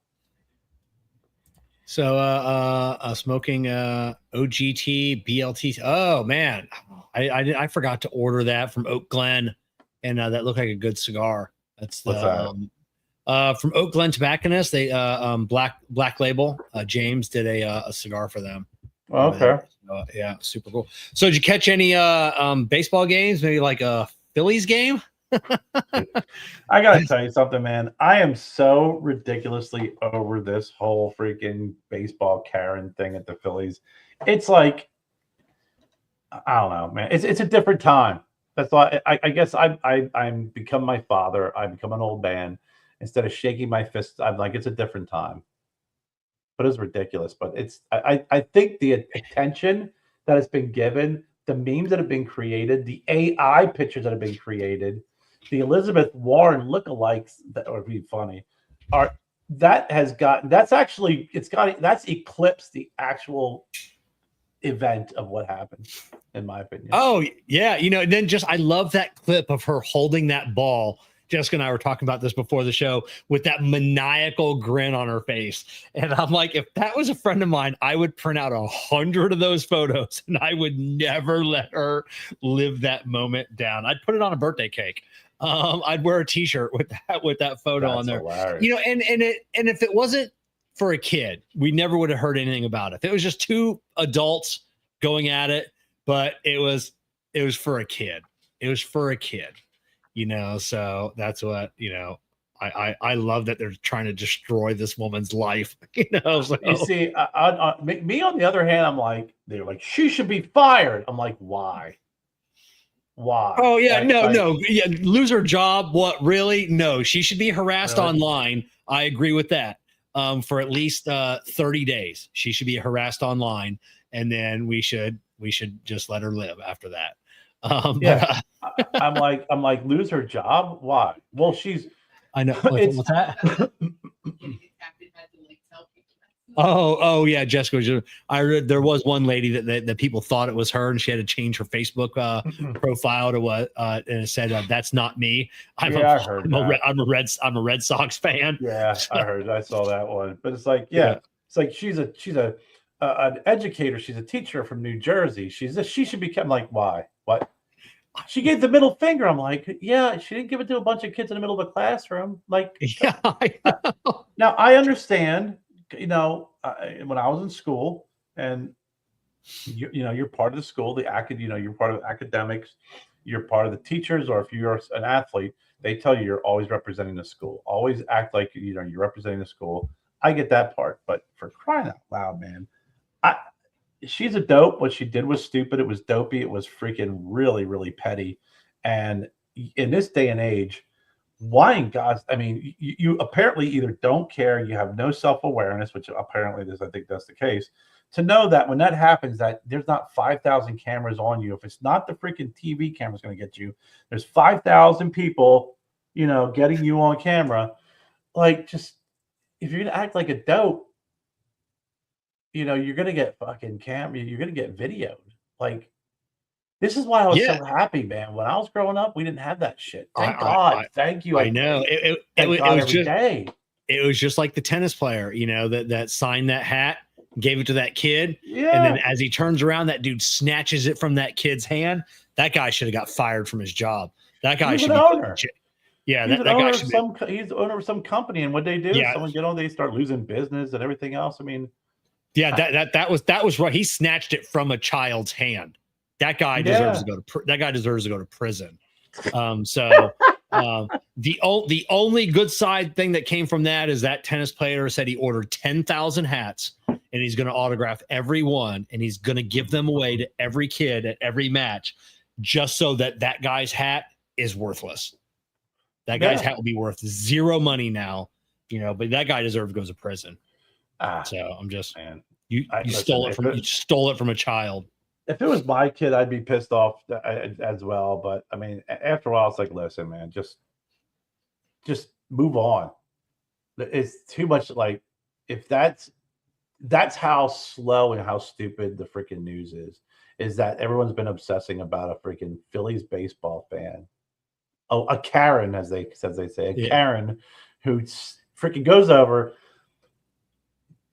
So smoking OGT BLT. Oh man, I forgot to order that from Oak Glen, and that looked like a good cigar. That's the from Oak Glen Tobacconists. They black label. James did a cigar for them. Okay. Yeah, super cool. So did you catch any baseball games? Maybe like a Phillies game? I gotta tell you something, man. I am so ridiculously over this whole freaking baseball Karen thing at the Phillies. It's like, I don't know, man. It's a different time. That's why I guess I'm become my father. I become an old man. Instead of shaking my fist, I'm like, it's a different time. But it's ridiculous. But I think the attention that has been given, the memes that have been created, the AI pictures that have been created, the Elizabeth Warren lookalikes that would be funny, that's eclipsed the actual event of what happened, in my opinion. Oh yeah, then I love that clip of her holding that ball. Jessica and I were talking about this before the show with that maniacal grin on her face. And I'm like, if that was a friend of mine, I would print out 100 of those photos and I would never let her live that moment down. I'd put it on a birthday cake. I'd wear a t-shirt with that photo on there. Hilarious. And if it wasn't for a kid, we never would have heard anything about it. If it was just two adults going at it, but it was for a kid. It was for a kid. So that's what, I love that they're trying to destroy this woman's life. So. You see, me on the other hand, I'm like, they're like, she should be fired. I'm like, why? Oh yeah, lose her job. What, really? No, she should be harassed online. I agree with that. For at least 30 days, she should be harassed online, and then we should just let her live after that. I'm like, lose her job? Why? Well, I know. What's that? Oh yeah, Jessica. I read there was one lady that people thought it was her, and she had to change her Facebook profile to what, and it said that's not me. I'm a Red Sox fan. Yeah, so. I saw that one, but it's like, it's like she's an educator. She's a teacher from New Jersey. She should be kept. Like, why? What? She gave the middle finger. I'm like, yeah, she didn't give it to a bunch of kids in the middle of a classroom. Like, yeah, I know. Now I understand. When I was in school, and you're part of the school, you're part of academics, you're part of the teachers, or if you're an athlete, they tell you you're always representing the school. Always act like you're representing the school. I get that part, but for crying out loud, man, she's a dope. What she did was stupid. It was dopey. It was freaking really, really petty. And in this day and age, why in God's, I mean, you apparently either don't care, you have no self-awareness, which apparently I think that's the case, to know that when that happens, that there's not 5,000 cameras on you. If it's not the freaking TV camera's going to get you, there's 5,000 people, getting you on camera. Like, just, if you're going to act like a dope, you're going to get fucking you're going to get videoed. Like, this is why I was so happy, man. When I was growing up, we didn't have that shit. Thank God. Thank you. I know. It was just like the tennis player, that signed that hat, gave it to that kid. Yeah. And then as he turns around, that dude snatches it from that kid's hand. That guy should have got fired from his job. That guy should be owner. Yeah, that guy should be. He's the owner of some company, and what they do? Yeah. Someone get on, they start losing business and everything else. I mean, yeah, that was right. He snatched it from a child's hand. That guy deserves to go to prison. The only good side thing that came from that is that tennis player said he ordered 10,000 hats and he's going to autograph every one and he's going to give them away to every kid at every match, just so that guy's hat is worthless. That guy's hat will be worth zero money now, but that guy deserves to go to prison. So I'm just, man. You stole it from a child. If it was my kid, I'd be pissed off as well. But I mean, after a while, it's like, listen, man, just move on. It's too much. Like, if that's how slow and how stupid the freaking news is that everyone's been obsessing about a freaking Phillies baseball fan. Oh, a Karen, as they say, Karen who freaking goes over,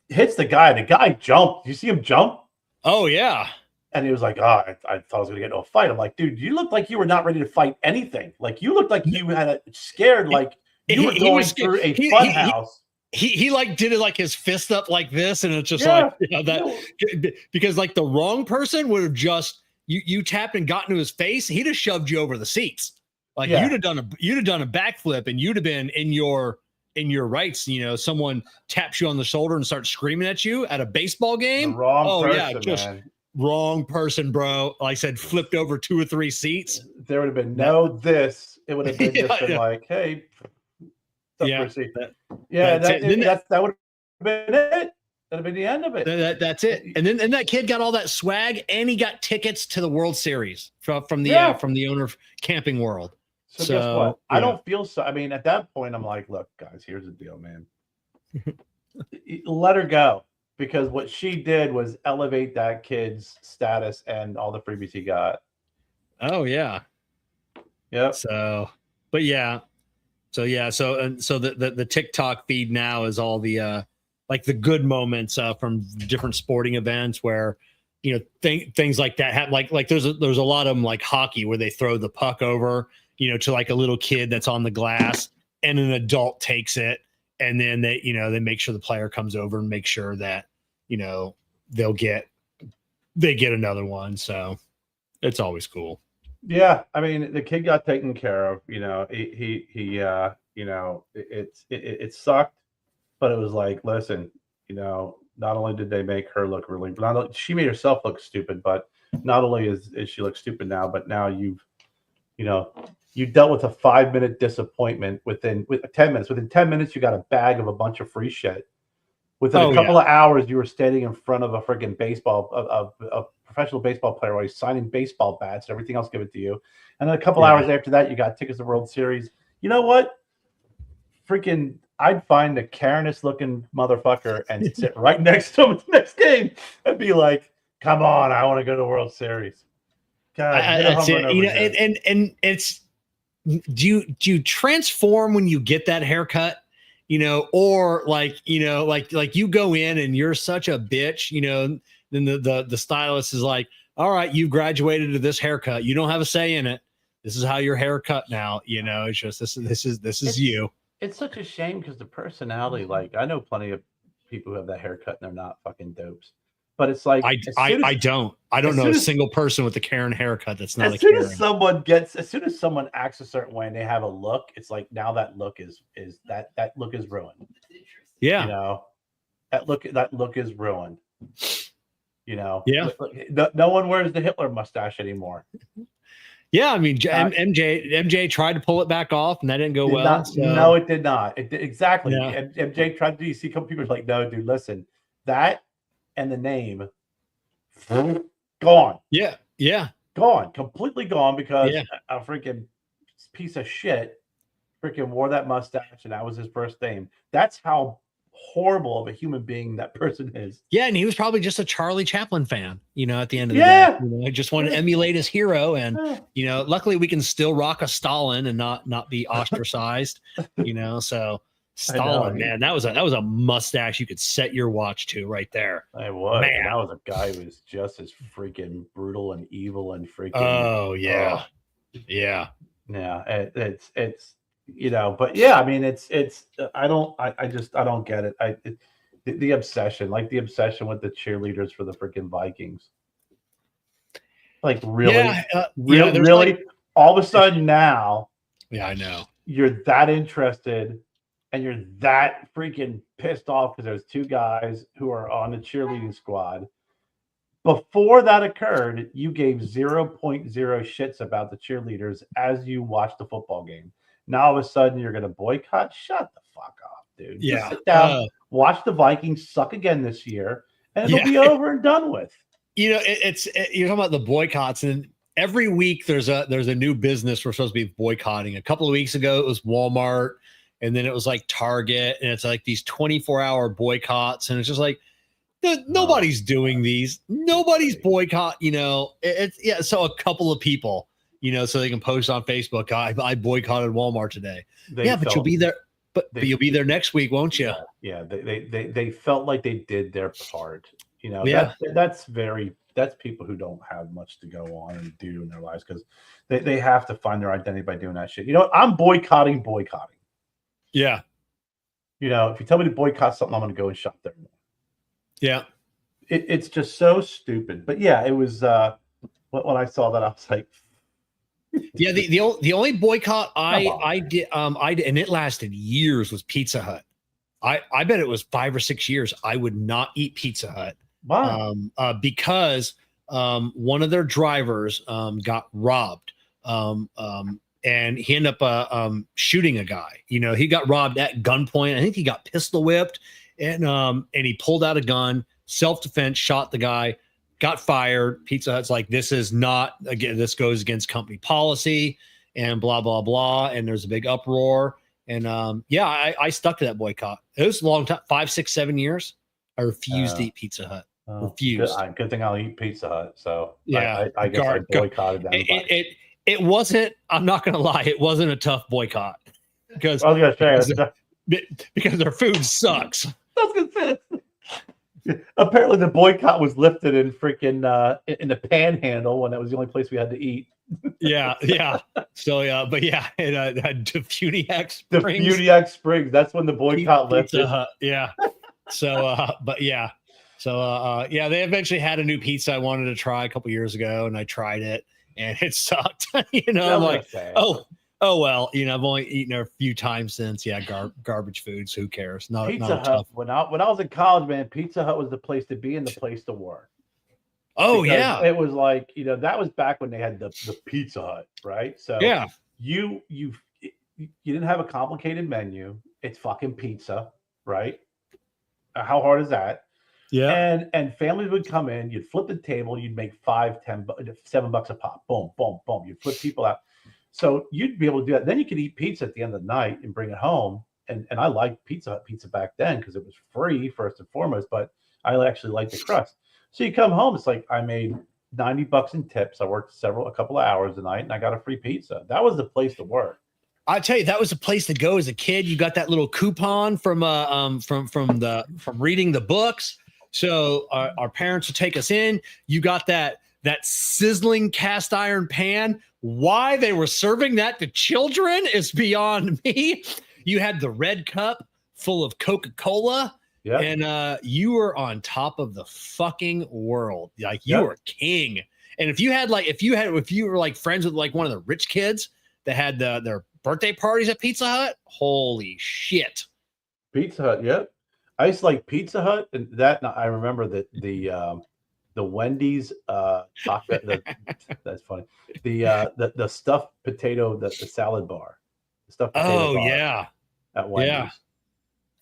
hits the guy. The guy jumped. You see him jump? Oh yeah. And he was like, I thought I was going to get into a fight. I'm like, dude, you looked like you were not ready to fight anything. Like, you looked like you had scared, like you were going through a fun house. He like did it like his fist up like this, and it's just like, you know, that because like the wrong person would have just you tapped and got into his face, he'd have shoved you over the seats. Like you'd have done a backflip, and you'd have been in your rights. You know, someone taps you on the shoulder and starts screaming at you at a baseball game. The wrong person, man. Wrong person, bro. Like I said, flipped over 2 or 3 seats. There would have been this. It would have been just been like, hey, that would have been it. That'd have been the end of it. That's it. And then that kid got all that swag, and he got tickets to the World Series from the owner of Camping World. So guess what? I don't feel so. I mean, at that point, I'm like, look, guys, here's the deal, man. Let her go. Because what she did was elevate that kid's status and all the freebies he got. Oh yeah. Yep. So the TikTok feed now is all the like the good moments from different sporting events where, you know, things like that happen. Like there's a lot of them, like hockey, where they throw the puck over, you know, to like a little kid that's on the glass, and an adult takes it. And then they make sure the player comes over and make sure that, you know, they get another one. So it's always cool. Yeah. I mean, the kid got taken care of, you know, he you know, it sucked, but it was like, listen, you know, not only did they make her look really, she made herself look stupid, but not only is she look stupid now, but now you dealt with a 5-minute disappointment within 10 minutes. Within 10 minutes, you got a bag of a bunch of free shit. Within a couple of hours, you were standing in front of a freaking a professional baseball player while he's signing baseball bats and everything else given to you. And then a couple hours after that, you got tickets to the World Series. You know what? Freaking, I'd find the Karenest looking motherfucker and sit right next to him at the next game and be like, come on, I want to go to the World Series. God, that's it. You know, and it's, do you transform when you get that haircut? You know, or like, you know, like you go in and you're such a bitch, you know, then the stylist is like, all right, you graduated to this haircut. You don't have a say in it. This is how your haircut now, you know, it's just, this is you. It's such a shame because the personality, like I know plenty of people who have that haircut and they're not fucking dopes. But it's like I don't know a single person with a Karen haircut that's not as soon as someone acts a certain way and they have a look, it's like now that look is ruined. Yeah, you know, that look is ruined. You know, no one wears the Hitler mustache anymore. Yeah, I mean, MJ tried to pull it back off, and that didn't go well. No, it did not. Exactly. Yeah. MJ tried to. You see, a couple people are like, "No, dude, listen, that and the name gone." Yeah, gone, completely gone because a freaking piece of shit freaking wore that mustache, and that was his first name. That's how horrible of a human being that person is. Yeah, and he was probably just a Charlie Chaplin fan, you know, at the end of the day. You know, just wanted to emulate his hero. And, you know, luckily we can still rock a Stalin and not be ostracized, you know. So Stalin, man, that was a mustache you could set your watch to right there. I was. Man. That was a guy who was just as freaking brutal and evil and freaking. Oh, yeah. Yeah. Yeah. It's you know, but yeah, I mean, it's I don't get it. The obsession, like the obsession with the cheerleaders for the freaking Vikings. Like really, really, all of a sudden now. Yeah, I know. You're that interested and you're that freaking pissed off because there's 2 guys who are on the cheerleading squad. Before that occurred, you gave 0.0 shits about the cheerleaders as you watched the football game. Now all of a sudden you're going to boycott? Shut the fuck up, dude. Yeah. Just sit down, watch the Vikings suck again this year, and it'll be over and done with. You're talking about the boycotts, and every week there's a new business we're supposed to be boycotting. A couple of weeks ago it was Walmart, and then it was like Target, and it's like these 24-hour boycotts, and it's just like nobody's doing these. Nobody's boycott. So a couple of people, so they can post on Facebook. I boycotted Walmart today. But you'll be there. But you'll be there next week, won't you? Yeah. They felt like they did their part. That's people who don't have much to go on and do in their lives because they have to find their identity by doing that shit. I'm boycotting. Yeah. If you tell me to boycott something, I'm going to go and shop there. Yeah. It's just so stupid. But yeah, it was when I saw that, I was like, yeah, the only boycott I did, and it lasted years, was Pizza Hut. I bet it was 5 or 6 years. I would not eat Pizza Hut. Wow. Because one of their drivers got robbed, and he ended up shooting a guy. He got robbed at gunpoint. I think he got pistol whipped, and he pulled out a gun, self-defense, shot the guy, got fired. Pizza Hut's like, this is not, again, this goes against company policy, and blah blah blah. And there's a big uproar. And I stuck to that boycott. It was a long time, 5, 6, 7 years. I refused to eat Pizza Hut. Refused. Good thing I'll eat Pizza Hut. So yeah, I guess I boycotted that. It wasn't. I'm not going to lie. It wasn't a tough boycott because I was going to say because their food sucks. I was going to say. Apparently, the boycott was lifted in freaking in the Panhandle when that was the only place we had to eat. Yeah. So but Defuniak Springs. Defuniak Springs. That's when the boycott lifted. Yeah. So, but yeah. So, they eventually had a new pizza I wanted to try a couple years ago, and I tried it, and it sucked. I'm like, oh well, I've only eaten it a few times since. Yeah, garbage foods. Who cares? Pizza Hut. When I was in college, man, Pizza Hut was the place to be and the place to work. Oh because yeah, it was like that was back when they had the Pizza Hut, right? So yeah, you didn't have a complicated menu. It's fucking pizza, right? How hard is that? Yeah. And families would come in, you'd flip the table, you'd make $5, $10, $7 a pop. Boom, boom, boom. You'd flip people out. So you'd be able to do that. Then you could eat pizza at the end of the night and bring it home. And I liked Pizza Hut pizza back then because it was free first and foremost, but I actually liked the crust. So you come home, it's like I made $90 in tips. I worked a couple of hours a night, and I got a free pizza. That was the place to work. I tell you, that was the place to go as a kid. You got that little coupon from reading the books. So our parents would take us in. You got that sizzling cast iron pan. Why they were serving that to children is beyond me. You had the red cup full of Coca-Cola. Yeah. And you were on top of the fucking world. Like you were king. And if you were like friends with like one of the rich kids that had their birthday parties at Pizza Hut, holy shit. Pizza Hut, yep. I used to like Pizza Hut, and that I remember that the Wendy's chocolate. That's funny. The stuffed potato, the salad bar, the stuffed potato bar yeah, at Wendy's.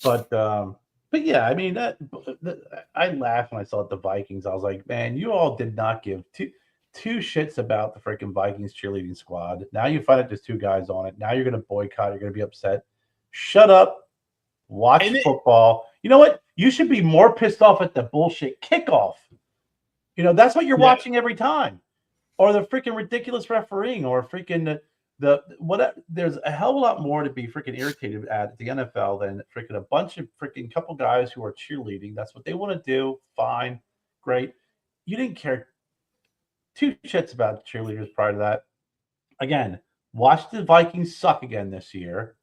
Yeah. But yeah, I mean I laughed when I saw the Vikings. I was like, man, you all did not give two shits about the freaking Vikings cheerleading squad. Now you find out there's 2 guys on it. Now you're going to boycott. You're going to be upset. Shut up. Watch football. You know what? You should be more pissed off at the bullshit kickoff. That's what you're watching every time. Or the freaking ridiculous refereeing or freaking there's a hell of a lot more to be freaking irritated at the NFL than freaking a bunch of freaking couple guys who are cheerleading. That's what they want to do. Fine. Great. You didn't care 2 shits about cheerleaders prior to that. Again, watch the Vikings suck again this year.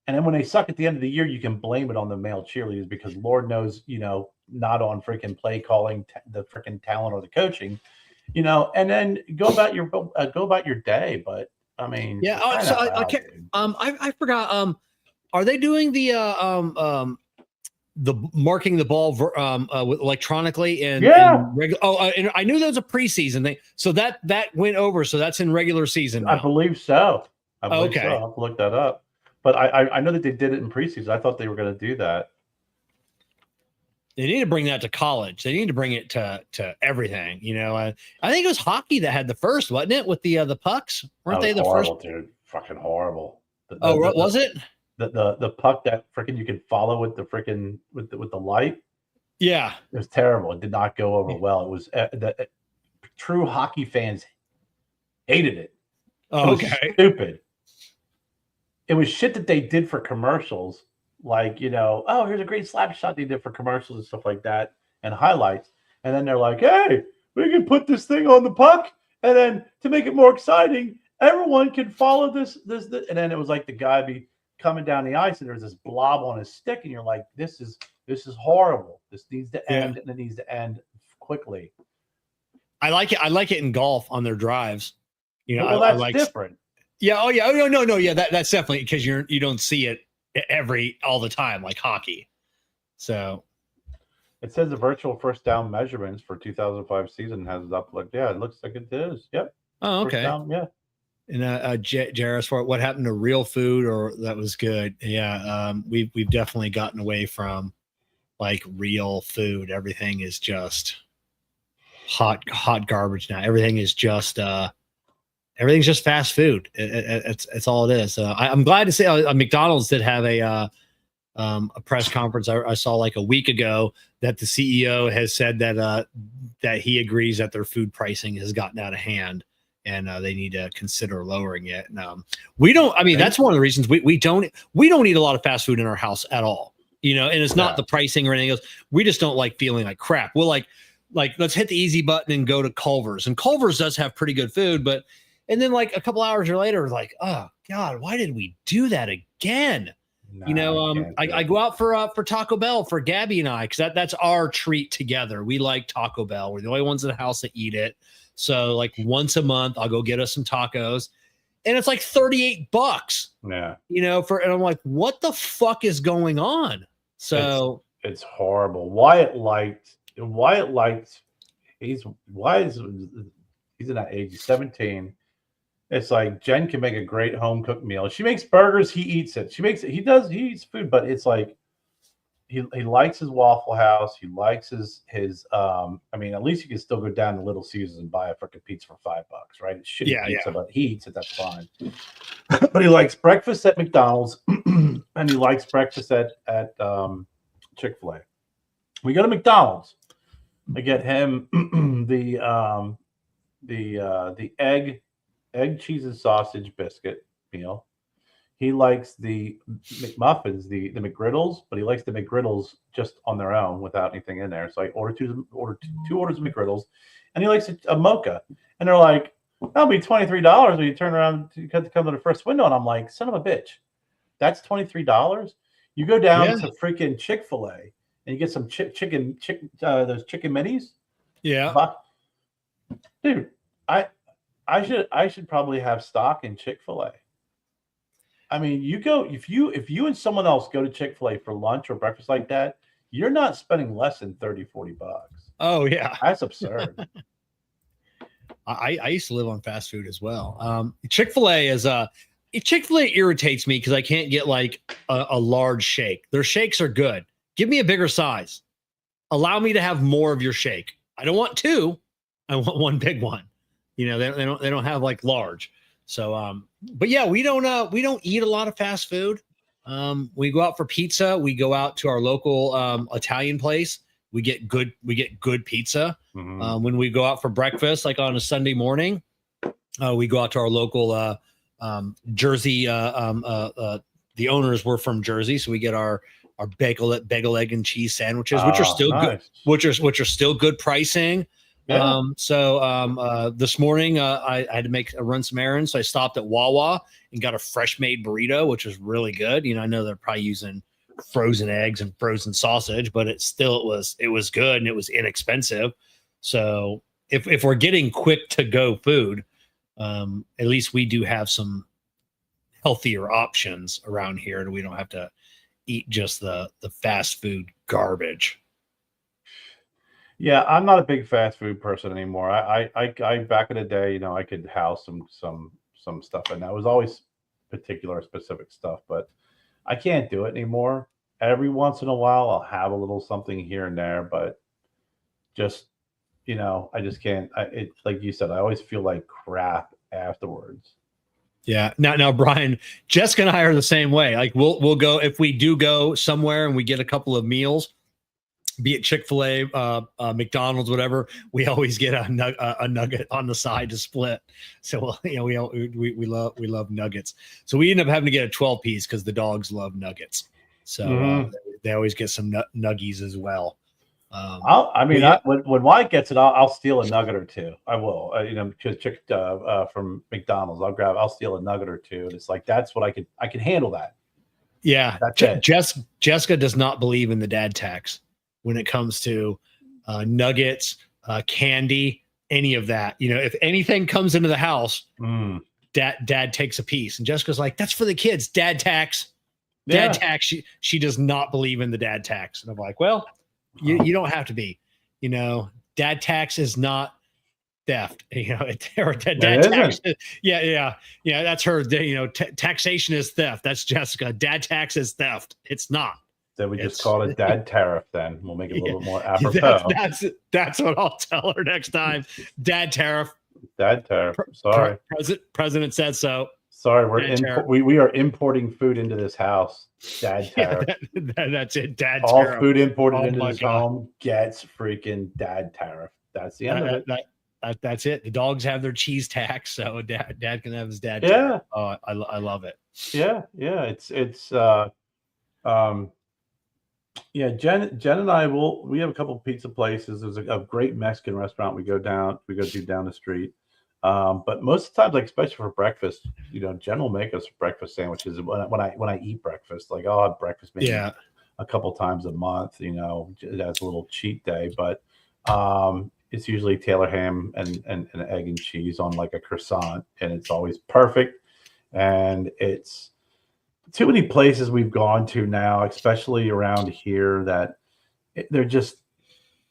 And then when they suck at the end of the year, you can blame it on the male cheerleaders because Lord knows, not on freaking play calling, the freaking talent or the coaching, and then go about your day. But I mean, yeah. So I can't. I forgot. Are they doing the marking the ball electronically and and I knew there was a preseason thing, so that went over. So that's in regular season now. I believe so. Okay, so. I'll have to look that up. But I know that they did it in preseason. I thought they were going to do that. They need to bring that to college. They need to bring it to everything. You know, I think it was hockey that had the first, wasn't it? With the pucks, weren't they the horrible, first? dude. Fucking horrible. What was it? The puck that freaking you can follow with the freaking with the light. Yeah, it was terrible. It did not go over well. It was true hockey fans hated it. It was stupid. It was shit that they did for commercials, like, you know, oh, here's a great slap shot they did for commercials and stuff like that, and highlights. And then they're like, hey, we can put this thing on the puck, and then to make it more exciting, everyone can follow this. And then it was like the guy be coming down the ice, and there's this blob on his stick, and you're like, this is horrible. This needs to end, and it needs to end quickly. I like it. I like it in golf on their drives. You know, well, that's different. Yeah. Oh, yeah. Oh, no. Yeah, that's definitely because you don't see it all the time like hockey. So it says the virtual first down measurements for 2005 season has it up. Like, yeah, it looks like it is. Yep. Oh, okay. Down, yeah. And Jairus, for what happened to real food, or that was good. Yeah. We've definitely gotten away from like real food. Everything is just hot garbage now. Everything is just everything's just fast food. It's all it is. I'm glad to say McDonald's did have a press conference I saw like a week ago that the CEO has said that he agrees that their food pricing has gotten out of hand and they need to consider lowering it. And, we don't. I mean, that's one of the reasons we don't eat a lot of fast food in our house at all. You know, and it's not the pricing or anything else. We just don't like feeling like crap. We'll like let's hit the easy button and go to Culver's. And Culver's does have pretty good food, but. And then like a couple hours later, like, oh God, why did we do that again? No, you know, I go out for Taco Bell for Gabby and I, because that's our treat together. We like Taco Bell. We're the only ones in the house that eat it. So like once a month, I'll go get us some tacos, and it's like $38. Yeah, you know, and I'm like, what the fuck is going on? So it's horrible. Wyatt liked. He's in that age. He's 17. It's like Jen can make a great home cooked meal. She makes burgers, he eats it. He eats food, but it's like he likes his Waffle House. He likes his I mean, at least you can still go down to Little Caesars and buy a freaking pizza for $5, right? It's shitty pizza, but he eats it, that's fine. But he likes breakfast at McDonald's and he likes breakfast at Chick-fil-A. We go to McDonald's. I get him the egg, cheese, and sausage biscuit meal. He likes the McMuffins, the McGriddles, but he likes the McGriddles just on their own without anything in there. So I order two orders of McGriddles, and he likes a mocha. And they're like, that'll be $23 when you turn around to come to the first window. And I'm like, son of a bitch, that's $23. You go down to freaking Chick-fil-A and you get some chicken those chicken minis. Yeah, dude, I should probably have stock in Chick-fil-A. I mean, you go if you and someone else go to Chick-fil-A for lunch or breakfast like that, you're not spending less than $30-$40. Oh yeah, that's absurd. I used to live on fast food as well. Chick-fil-A irritates me because I can't get like a large shake. Their shakes are good. Give me a bigger size. Allow me to have more of your shake. I don't want two. I want one big one. You know, they don't have like large. So, but yeah, we don't eat a lot of fast food. We go out for pizza. We go out to our local Italian place. We get good pizza. Mm-hmm. When we go out for breakfast, like on a Sunday morning, we go out to our local Jersey. The owners were from Jersey, so we get our bagel, egg, and cheese sandwiches, which are still good, which are still good pricing. Yeah. This morning I had to run some errands, so I stopped at Wawa and got a fresh made burrito, which was really good. You know, I know they're probably using frozen eggs and frozen sausage, but it was good and it was inexpensive. So if we're getting quick to go food, at least we do have some healthier options around here, and we don't have to eat just the fast food garbage. Yeah, I'm not a big fast food person anymore. I back in the day, you know, I could house some stuff, and that was always particular specific stuff, but I can't do it anymore. Every once in a while, I'll have a little something here and there, but just, I just can't. It's like you said, I always feel like crap afterwards. Yeah. Now, Brian, Jessica and I are the same way. Like we'll go if we do go somewhere and we get a couple of meals, be it Chick-fil-A, McDonald's, whatever. We always get a nugget on the side to split. So we love nuggets. So we end up having to get a 12-piece because the dogs love nuggets. So they always get some nuggies as well. When Wyatt gets it, I'll steal a nugget or two. I will, from McDonald's, I'll steal a nugget or two. And it's like, that's what I can handle that. Yeah. Jessica does not believe in the dad tax when it comes to nuggets, candy, any of that. If anything comes into the house, dad takes a piece. And Jessica's like, that's for the kids. Dad tax. Dad tax. She does not believe in the dad tax. And I'm like, well, you don't have to be. Dad tax is not theft. Or dad tax. Yeah. That's her. Taxation is theft. That's Jessica. Dad tax is theft. It's not. Then we just call it dad tariff. Then we'll make it a little bit more apropos. That's what I'll tell her next time. Dad tariff. Dad tariff. Sorry. President said so. Sorry, we are importing food into this house. Dad tariff. That's it. Dad All tariff. food imported into this home gets freaking dad tariff. That's the end of it. That's it. The dogs have their cheese tax, so dad can have his dad. Yeah. Tariff. Oh, I love it. Yeah. Jen and I we have a couple of pizza places. There's a great Mexican restaurant we go to down the street. But most of the times, like especially for breakfast, Jen will make us breakfast sandwiches when I eat breakfast. Like I'll have breakfast maybe a couple times a month, as a little cheat day. But it's usually Taylor ham and egg and cheese on like a croissant, and it's always perfect. And it's too many places we've gone to now, especially around here, that they're just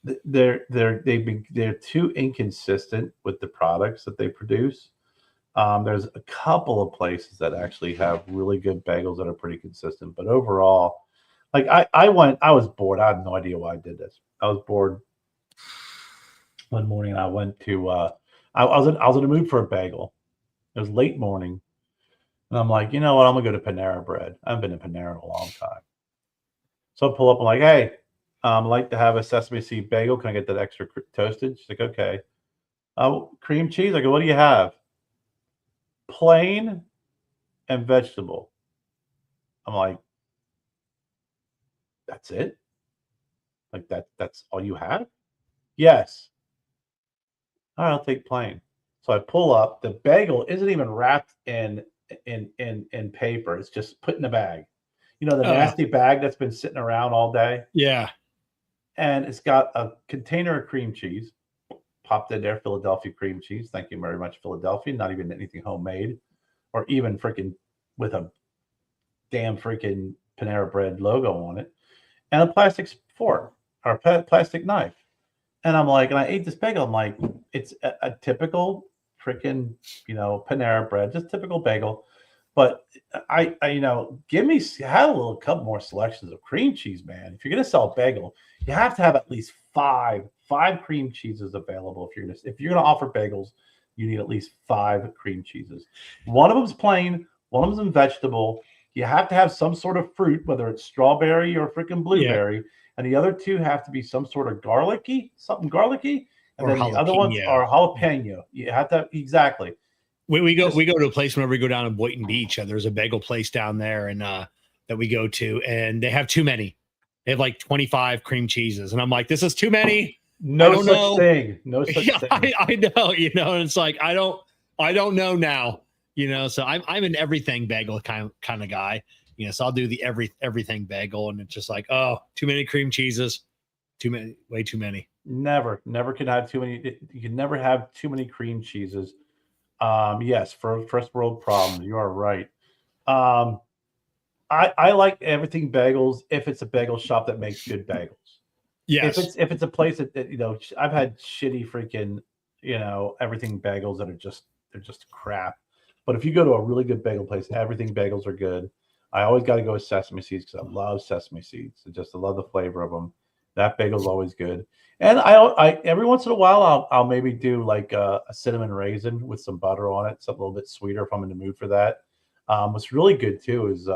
they're too inconsistent with the products that they produce. There's a couple of places that actually have really good bagels that are pretty consistent, but overall, like I was bored. I had no idea why I did this. I was bored one morning, and I went to I was in a mood for a bagel. It was late morning. And I'm like, you know what? I'm going to go to Panera Bread. I haven't been to Panera in a long time. So I pull up. I'm like, hey, I'd like to have a sesame seed bagel. Can I get that extra toasted? She's like, okay. Cream cheese? I go, what do you have? Plain and vegetable. I'm like, that's it? Like that's all you have? Yes. All right, I'll take plain. So I pull up. The bagel isn't even wrapped in paper. It's just put in a bag. The nasty bag that's been sitting around all day. Yeah. And it's got a container of cream cheese popped in there, Philadelphia cream cheese. Thank you very much, Philadelphia. Not even anything homemade or even freaking with a damn freaking Panera Bread logo on it, and a plastic fork or plastic knife. And I'm like, and I ate this bagel. I'm like, it's a typical freaking, Panera Bread, just typical bagel. But I have a couple more selections of cream cheese, man. If you're gonna sell a bagel, you have to have at least five cream cheeses available. If you're gonna offer bagels, you need at least 5 cream cheeses. One of them's plain, one of them's in vegetable. You have to have some sort of fruit, whether it's strawberry or freaking blueberry, and the other 2 have to be some sort of something garlicky, and then the other ones are jalapeno. You have to exactly. We go to a place whenever we go down in Boynton Beach. There's a bagel place down there, and that we go to, and they have too many. They have like 25 cream cheeses, and I'm like, this is too many. No such thing. I know, and it's like I don't know now, So I'm an everything bagel kind of guy, So I'll do the everything bagel, and it's just like, oh, too many cream cheeses, way too many. Never can have too many. You can never have too many cream cheeses. Yes, for first world problem. You are right. I like everything bagels if it's a bagel shop that makes good bagels. Yes. If it's a place that I've had shitty freaking everything bagels that are just crap. But if you go to a really good bagel place, everything bagels are good. I always got to go with sesame seeds because I love sesame seeds. I love the flavor of them. That bagel's always good. And I every once in a while I'll maybe do like a cinnamon raisin with some butter on it, something a little bit sweeter if I'm in the mood for that. What's really good too is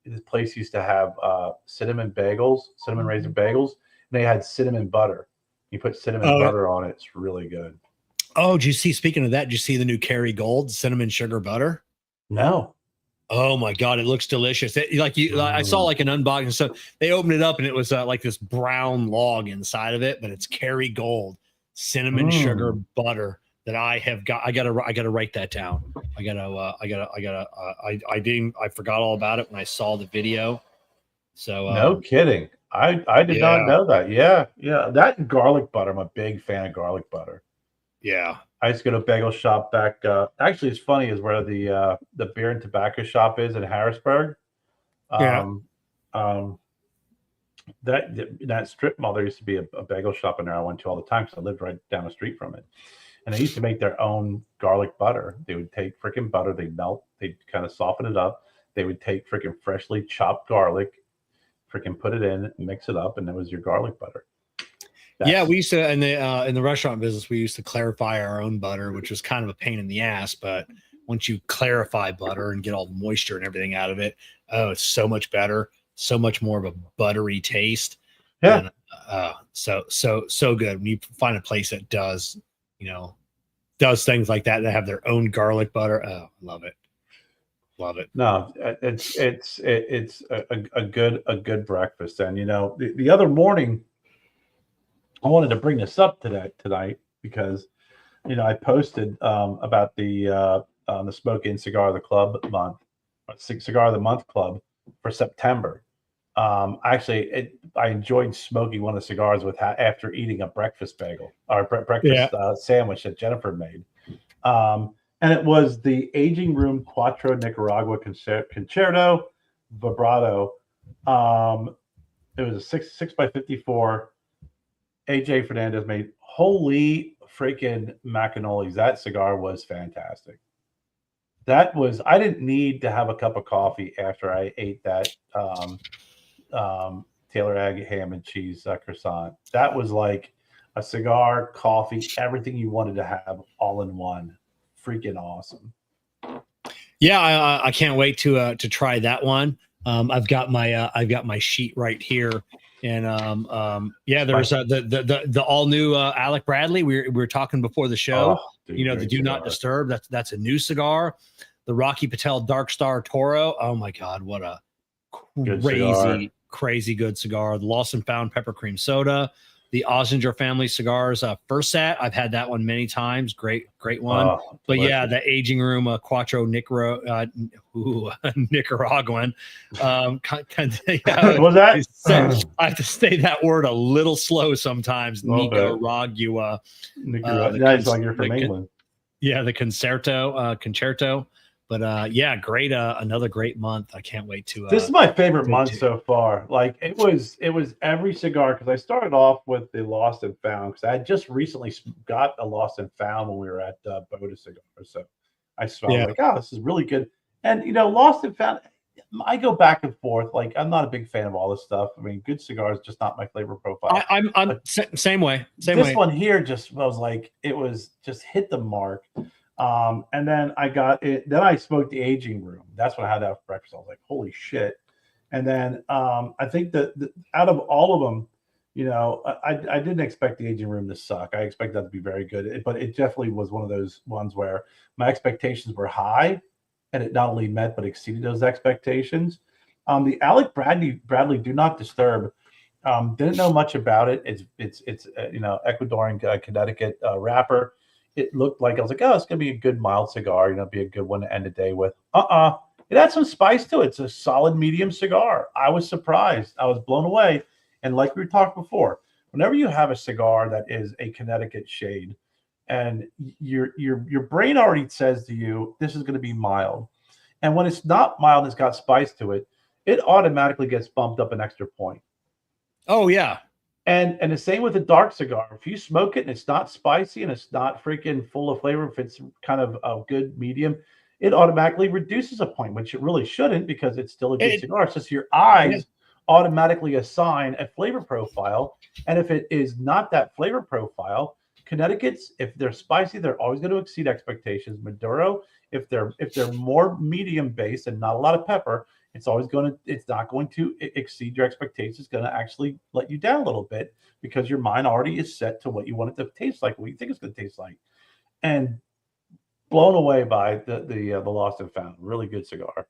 this place used to have cinnamon raisin bagels, and they had cinnamon butter. You put cinnamon butter on it; it's really good. Oh, did you see? Speaking of that, did you see the new Kerry Gold cinnamon sugar butter? No. Oh my God, it looks delicious. I saw like an unboxing. So they opened it up and it was like this brown log inside of it, but it's Kerry Gold cinnamon sugar butter that I have got. I gotta write that down. I forgot all about it when I saw the video. So no kidding. I did not know that. Yeah. That and garlic butter. I'm a big fan of garlic butter. Yeah. I used to go to a bagel shop back. Actually, it's funny is where the beer and tobacco shop is in Harrisburg. That strip mall, there used to be a bagel shop in there I went to all the time because I lived right down the street from it. And they used to make their own garlic butter. They would take freaking butter, they'd melt, they'd kind of soften it up. They would take freaking freshly chopped garlic, freaking put it in, mix it up, and that was your garlic butter. We used to in the restaurant business, we used to clarify our own butter, which was kind of a pain in the ass. But once you clarify butter and get all the moisture and everything out of it, it's so much better, so much more of a buttery taste. Yeah. And, so good when you find a place that does things like that have their own garlic butter. Oh, love it. No, it's a good breakfast. And the other morning, I wanted to bring this up tonight because I posted about the Smoke In Cigar of the Club month, Cigar of the Month Club for September. I enjoyed smoking one of the cigars after eating a breakfast bagel or breakfast sandwich that Jennifer made. And it was the Aging Room Quattro Nicaragua Concerto Vibrato. It was a 6x54. AJ Fernandez made. Holy freaking macanoles. That cigar was fantastic. I didn't need to have a cup of coffee after I ate that Taylor Egg ham and cheese croissant. That was like a cigar, coffee, everything you wanted to have all in one. Freaking awesome. Yeah, I can't wait to try that one. I've got my sheet right here. And there's the all new Alec Bradley. We were talking before the show. The Do Not Disturb. That's a new cigar. The Rocky Patel Dark Star Toro. Oh my God, what a crazy good cigar. The Lost and Found Pepper Cream Soda. The Ozinger family cigars. First set. I've had that one many times. Great one. But yeah, the Aging Room Quattro Nicaraguan. Was that? I have to say that word a little slow sometimes. Nicaragua. It's like you're from England. Yeah, the concerto. But great. Another great month. I can't wait to. This is my favorite month so far. Like it was every cigar because I started off with the Lost and Found because I had just recently got a Lost and Found when we were at Boda Cigars. So I smelled like, oh, this is really good. And Lost and Found, I go back and forth. Like I'm not a big fan of all this stuff. I mean, good cigars just not my flavor profile. I'm same way. This one here just was like it was just hit the mark. And then I got it. Then I smoked the Aging Room. That's when I had that for breakfast. I was like, "Holy shit!" And then I think that out of all of them, I didn't expect the Aging Room to suck. I expected that to be very good, but it definitely was one of those ones where my expectations were high, and it not only met but exceeded those expectations. The Alec Bradley Do Not Disturb. Didn't know much about it. It's Ecuadorian Connecticut wrapper. It looked like I was like, oh, it's gonna be a good mild cigar, be a good one to end the day with. It had some spice to it. It's a solid medium cigar. I was surprised. I was blown away. And like we talked before, whenever you have a cigar that is a Connecticut shade, and your brain already says to you, this is going to be mild. And when it's not mild, it's got spice to it, it automatically gets bumped up an extra point. Oh yeah. And the same with a dark cigar. If you smoke it and it's not spicy and it's not freaking full of flavor, if it's kind of a good medium, it automatically reduces a point, which it really shouldn't because it's still a good cigar. It's just your eyes automatically assign a flavor profile. And if it is not that flavor profile, Connecticut's, if they're spicy, they're always going to exceed expectations. Maduro, if they're more medium based and not a lot of pepper, it's not going to exceed your expectations. It's going to actually let you down a little bit because your mind already is set to what you want it to taste like, what you think it's going to taste like. And blown away by the Lost and Found. Really good cigar.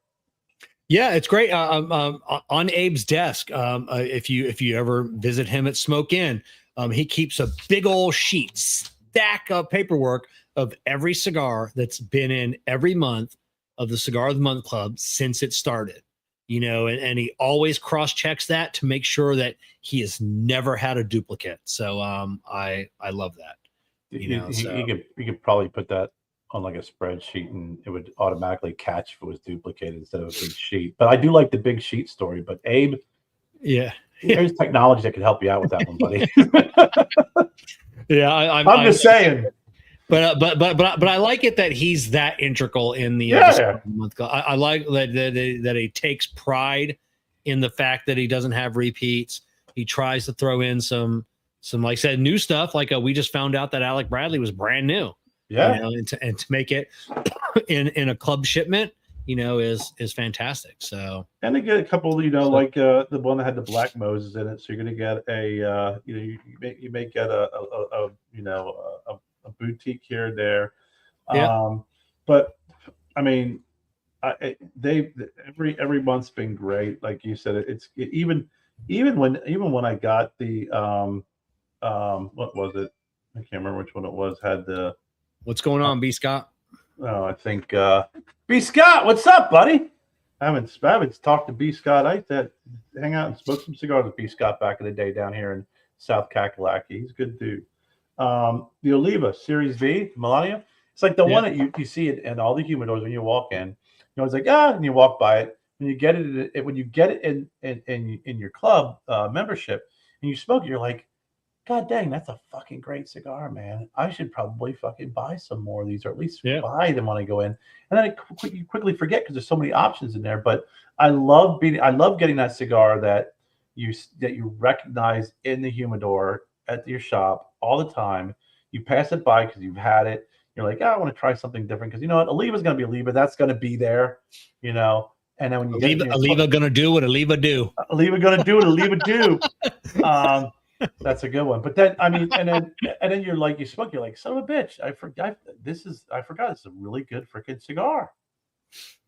Yeah, it's great. On Abe's desk, if you ever visit him at Smoke Inn, he keeps a big old stack of paperwork of every cigar that's been in every month of the Cigar of the Month Club since it started. And he always cross checks that to make sure that he has never had a duplicate. So I love that. You could probably put that on like a spreadsheet and it would automatically catch if it was duplicated instead of a big sheet. But I do like the big sheet story. But Abe, there's technology that could help you out with that one, buddy. I'm just saying. But I like it that he's that integral in the month. I like that he takes pride in the fact that he doesn't have repeats. He tries to throw in some like I said, new stuff. Like we just found out that Alec Bradley was brand new. Yeah, and to make it in a club shipment, is fantastic. So and they get a couple, like the one that had the Black Moses in it. So you're going to get a you may get a boutique here and there. But I mean, every month's been great. Like you said, even when I got the what was it? I can't remember which one it was. Had the what's going on, B. Scott? Oh, I think B. Scott, what's up, buddy? I haven't talked to B. Scott. I used to hang out and smoke some cigars with B. Scott back in the day down here in South Kakalaki. He's a good dude. The Oliva Series V, Melania. It's like the one that you see it in all the humidors when you walk in. It's like and you walk by it. When you get it in your club membership and you smoke it, you're like, God dang, that's a fucking great cigar, man. I should probably fucking buy some more of these, or at least buy them when I go in. And then you quickly forget because there's so many options in there. But I love getting that cigar that you recognize in the humidor at your shop all the time. You pass it by because you've had it. You're like, I want to try something different because Oliva's going to be Oliva. That's going to be there, And then when you Oliva going to do what Oliva do. Oliva going to do what Oliva do. That's a good one. But then, and then you're like, you smoke, you're like, son of a bitch. I forgot this is a really good freaking cigar.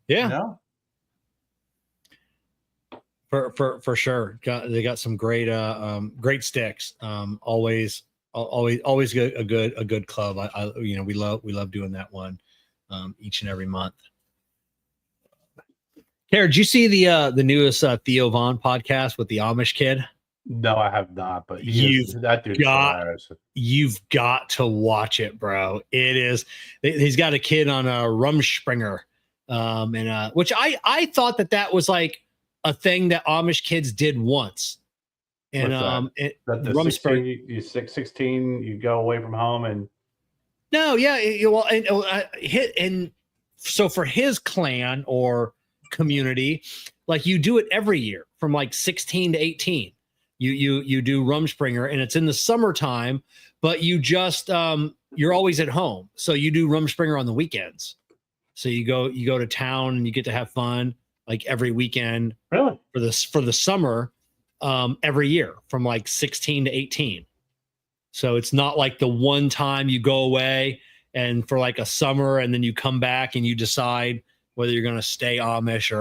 Yeah. For sure. They got some great sticks. Always a good club. We love doing that one each and every month. Kerr, did you see the newest Theo Von podcast with the Amish kid? No, I have not, but you've got to watch it, bro. It is. He's got a kid on a Rumspringa, and which I thought that was like a thing that Amish kids did once. And Rumspringa, you 16, you go away from home and and so for his clan or community, like you do it every year from like 16 to 18. You do Rumspringa, and it's in the summertime, but you just you're always at home, so you do Rumspringa on the weekends. So you go to town and you get to have fun like every weekend. Really? For the summer, every year from like 16 to 18. So it's not like the one time you go away and for like a summer and then you come back and you decide whether you're going to stay Amish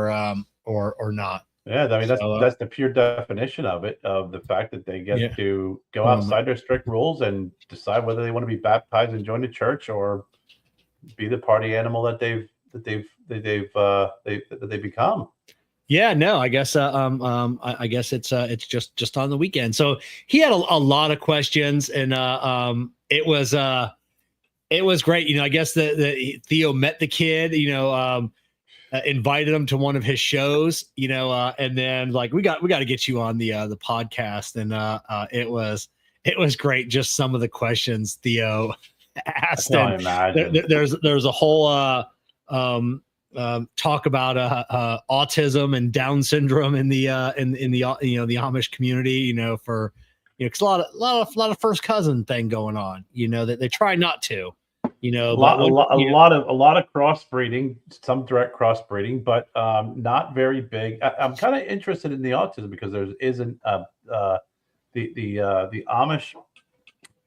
or not. Yeah, I mean that's the pure definition of it, of the fact that they get to go outside their strict rules and decide whether they want to be baptized and join the church or be the party animal that they become. Yeah, no, I guess I guess it's just on the weekend. So he had a lot of questions, and it was great. I guess the Theo met the kid, invited him to one of his shows, and then like we got to get you on the podcast, and it was great. Just some of the questions Theo asked. There's a whole talk about autism and Down syndrome in the the Amish community. For because a lot of first cousin thing going on. That they try not to. A lot of crossbreeding, some direct crossbreeding, but not very big. I'm kind of interested in the autism because there isn't the Amish,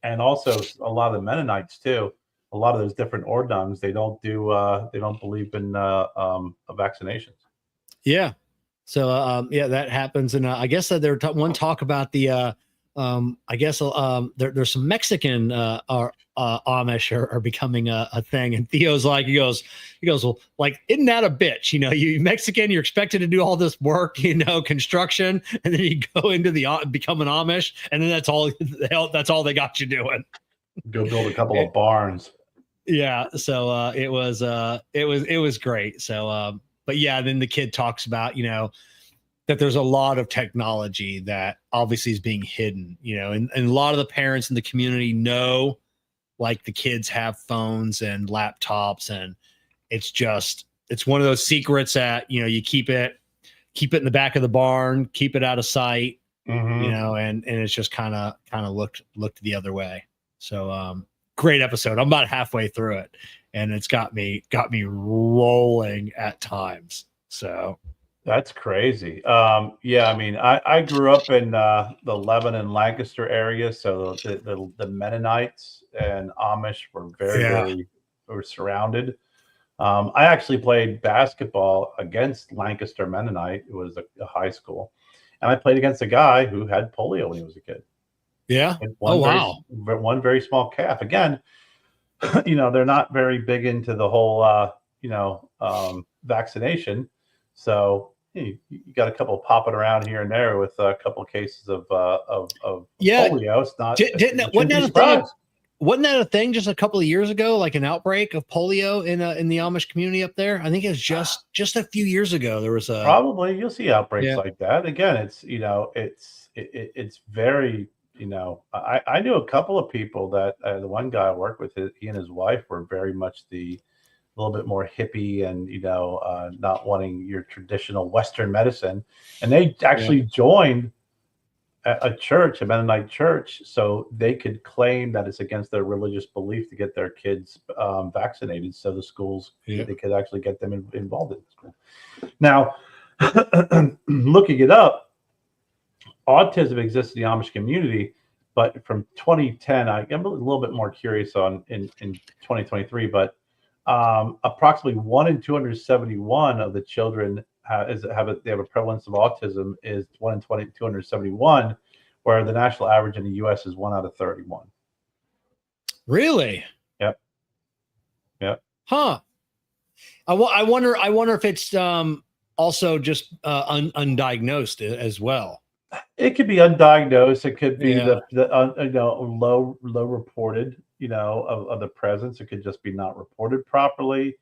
and also a lot of the Mennonites too. A lot of those different ordungs, they don't believe in vaccinations. Yeah. So that happens, and I guess that one talk about the there's some Mexican Amish are becoming a thing, and Theo's like he goes well, like, isn't that a bitch? You Mexican, you're expected to do all this work, construction, and then you go into become an Amish, and then that's all they got you doing. Go build a couple of barns. Yeah, so it was great. So but yeah, then the kid talks about that there's a lot of technology that obviously is being hidden, and a lot of the parents in the community know, like, the kids have phones and laptops, and it's one of those secrets that you keep it in the back of the barn, keep it out of sight, and it's just kind of looked the other way. So great episode. I'm about halfway through it, and it's got me rolling at times. So that's crazy. Yeah, I mean, I grew up in the Lebanon, Lancaster area, so the Mennonites and Amish were very surrounded. I actually played basketball against Lancaster Mennonite. It was a high school, and I played against a guy who had polio when he was a kid. Yeah. One very small calf. Again, they're not very big into the whole vaccination. So you got a couple popping around here and there with a couple of cases of polio. It's not. Wasn't that a thing just a couple of years ago, like an outbreak of polio in the Amish community up there? I think it was just a few years ago. There was probably you'll see outbreaks like that. Again, it's very. I knew a couple of people that the one guy I worked with, he and his wife were very much a little bit more hippie and, not wanting your traditional Western medicine. And they actually joined a church, a Mennonite church, so they could claim that it's against their religious belief to get their kids vaccinated. So the schools, they could actually get them involved in the school. Now, looking it up, autism exists in the Amish community, but from 2010, I'm a little bit more curious on in 2023, but approximately 1 in 271 of the children have a prevalence of autism is 1 in 271, where the national average in the U.S. is 1 out of 31. Really? Yep. Huh. I wonder if it's also just undiagnosed as well. It could be undiagnosed. It could be the low reported, of the presence. It could just be not reported properly.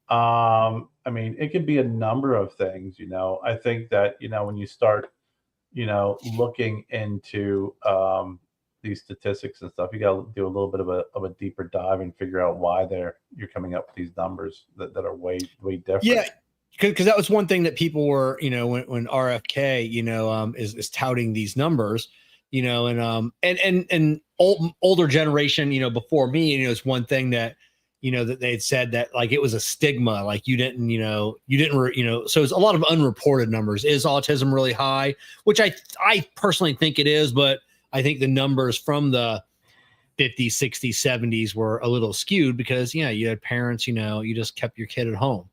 I mean, it could be a number of things. I think that when you start, looking into these statistics and stuff, you got to do a little bit of a deeper dive and figure out why you're coming up with these numbers that are way different. Yeah. Because that was one thing that people were, when RFK, is touting these numbers, and older generation, before me, it's one thing that, that they'd said that, like, it was a stigma, like so it's a lot of unreported numbers. Is autism really high? Which I personally think it is, but I think the numbers from the 50s, 60s, 70s were a little skewed because, you had parents, you just kept your kid at home.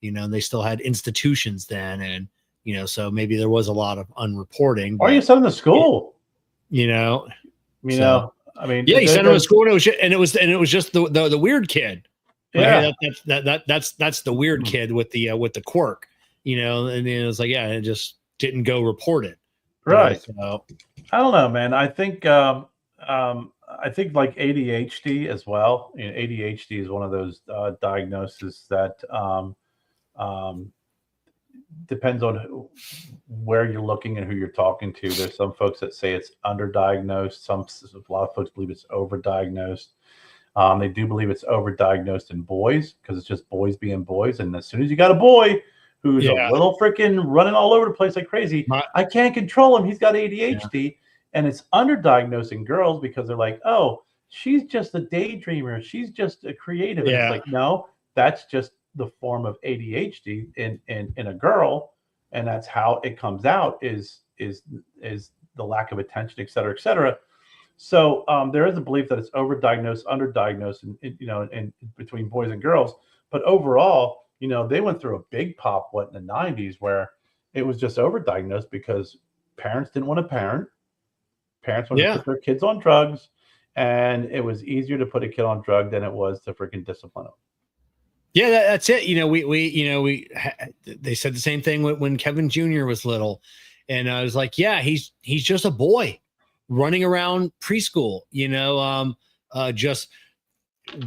And they still had institutions then, and so maybe there was a lot of unreporting. Or you sent them to school, I mean, yeah, you sent them to school, and it was just the weird kid. Yeah, that's the weird kid with the quirk, and it was like, it just didn't go reported. Right. So I don't know, man. I think like ADHD as well. ADHD is one of those diagnoses that depends on where you're looking and who you're talking to. There's some folks that say it's underdiagnosed. A lot of folks believe it's overdiagnosed. They do believe it's overdiagnosed in boys because it's just boys being boys. And as soon as you got a boy who's a little freaking running all over the place like crazy, I can't control him. He's got ADHD. Yeah. And it's underdiagnosed in girls because they're like, oh, she's just a daydreamer. She's just a creative. Yeah. And it's like, no, that's just the form of ADHD in a girl. And that's how it comes out is the lack of attention, et cetera, et cetera. So there is a belief that it's overdiagnosed, underdiagnosed, in between boys and girls. But overall, they went through a big pop in the 90s where it was just overdiagnosed because parents didn't want to parent. Parents wanted to put their kids on drugs, and it was easier to put a kid on drug than it was to freaking discipline them. Yeah, that's it. They said the same thing when Kevin Jr. was little, and I was like, yeah, he's just a boy running around preschool, just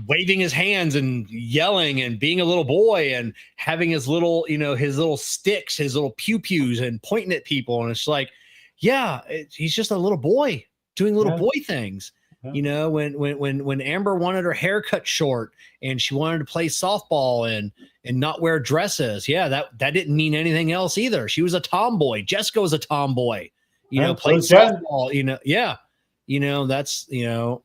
waving his hands and yelling and being a little boy and having his little, his little sticks, his little pew-pews and pointing at people. And it's like, yeah, he's just a little boy doing little boy things. Yeah. When Amber wanted her hair cut short and she wanted to play softball and not wear dresses. Yeah, that didn't mean anything else either. She was a tomboy. Jessica was a tomboy. Playing softball, that's, Yeah,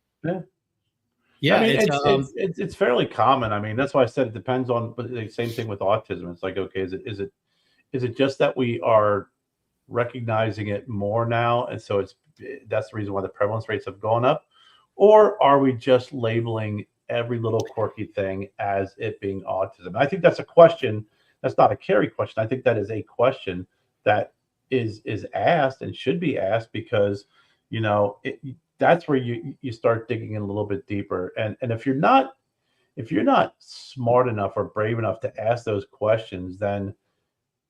I mean, it's fairly common. I mean, that's why I said it depends on. But the same thing with autism. It's like, okay, is it just that we are recognizing it more now, and so that's the reason why the prevalence rates have gone up, or are we just labeling every little quirky thing as it being autism? I think that's a question. That's not a Kerry question. I think that is a question that is asked and should be asked because that's where you start digging in a little bit deeper. And if you're not smart enough or brave enough to ask those questions, then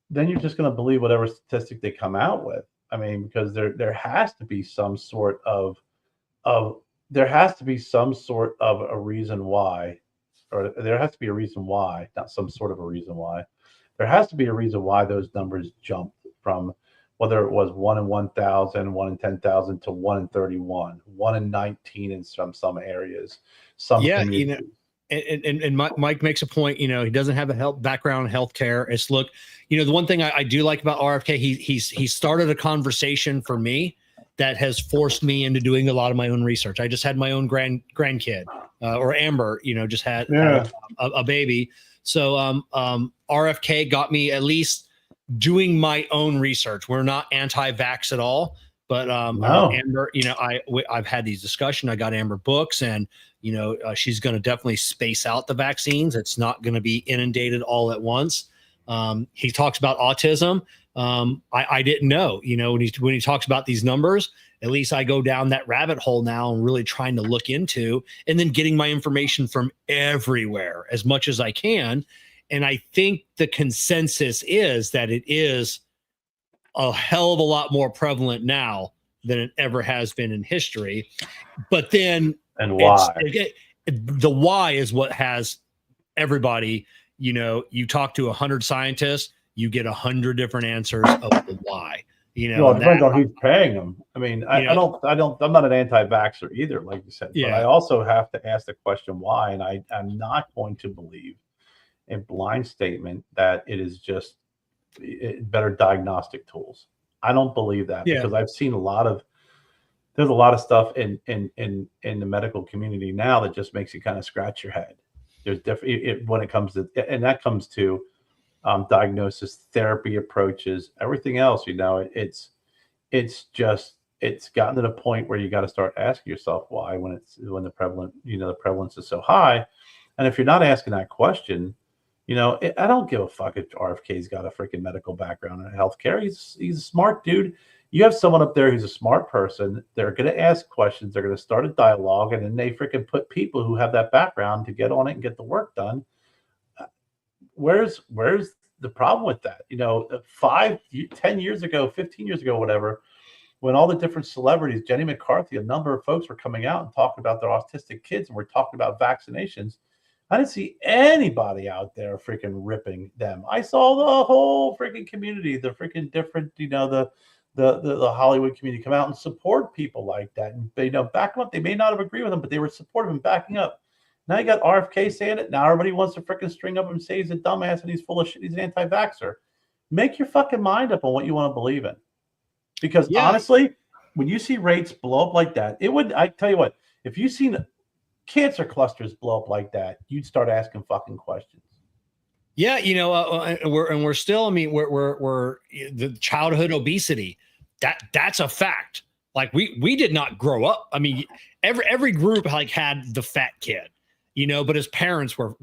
you're just going to believe whatever statistic they come out with. I mean, because there has to be some sort of a reason why, or there has to be a reason why, not some sort of a reason why. There has to be a reason why those numbers jumped from whether it was 1 in 1,000, 1 in 10,000 to 1 in 31, 1 in 19 in some areas. And Mike makes a point. He doesn't have a background in healthcare. It's look, the one thing I do like about RFK, he started a conversation for me that has forced me into doing a lot of my own research. I just had my own grandkid, or Amber, just had a baby. So RFK got me at least doing my own research. We're not anti-vax at all, but Amber, I've had these discussions. I got Amber books, and she's going to definitely space out the vaccines. It's not going to be inundated all at once. He talks about autism. I didn't know, when he talks about these numbers, at least I go down that rabbit hole now and really trying to look into, and then getting my information from everywhere as much as I can. And I think the consensus is that it is a hell of a lot more prevalent now than it ever has been in history. But then, and why? The why is what has everybody, you talk to 100 scientists, you get 100 different answers of the why. Well, it depends on who's paying them. I mean, I'm not an anti-vaxxer either, like you said, but I also have to ask the question why, and I'm not going to believe a blind statement that it is just better diagnostic tools. I don't believe that because I've seen there's a lot of stuff in the medical community now that just makes you kind of scratch your head. There's when it comes to, and that comes to diagnosis, therapy approaches, everything else, it's gotten to the point where you got to start asking yourself why when the prevalence is so high. And if you're not asking that question, I don't give a fuck if RFK's got a freaking medical background in healthcare. He's a smart dude. You have someone up there who's a smart person. They're going to ask questions. They're going to start a dialogue, and then they freaking put people who have that background to get on it and get the work done. Where's the problem with that? 10 years ago, 15 years ago, whatever, when all the different celebrities, Jenny McCarthy, a number of folks were coming out and talking about their autistic kids, and we're talking about vaccinations. I didn't see anybody out there freaking ripping them. I saw the whole freaking community, the freaking different, the Hollywood community come out and support people like that. And back them up. They may not have agreed with them, but they were supportive and backing up. Now you got RFK saying it. Now everybody wants to freaking string up and say he's a dumbass and he's full of shit. He's an anti-vaxxer. Make your fucking mind up on what you want to believe in. Because honestly, when you see rates blow up like that, I tell you what, if you've seen cancer clusters blow up like that, you'd start asking fucking questions. Yeah, we're still. I mean, we're the childhood obesity. That's a fact. Like we did not grow up. I mean, every group like had the fat kid, but his parents were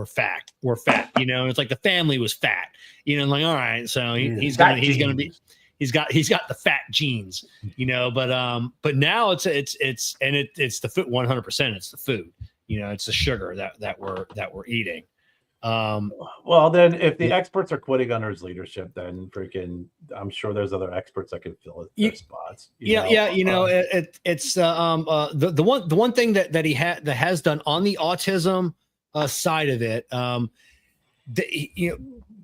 fat. It's like the family was fat. Like, all right, so he's got the fat genes. But now it's the food 100%. It's the food. It's the sugar that we're eating. Well, then if the experts are quitting under his leadership, then freaking I'm sure there's other experts that can fill their spots. It's the one thing that he has done on the autism side of it.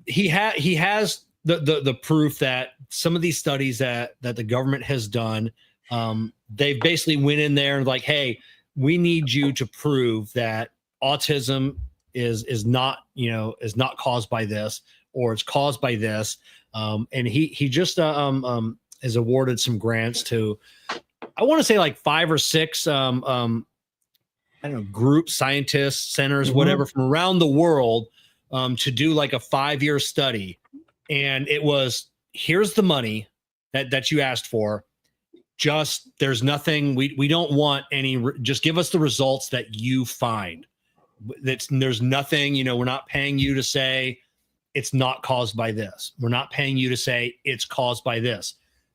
He has the proof that some of these studies that the government has done, they basically went in there and like, hey, we need you to prove that autism is not caused by this, or it's caused by this. And he just has awarded some grants to, I want to say like 5 or 6 I don't know, group scientists, centers, whatever, from around the world to do like a 5-year study. And it was, here's the money that you asked for. Just there's nothing, we don't want any, just give us the results that you find. There's nothing, we're not paying you to say it's not caused by this. We're not paying you to say it's caused by this.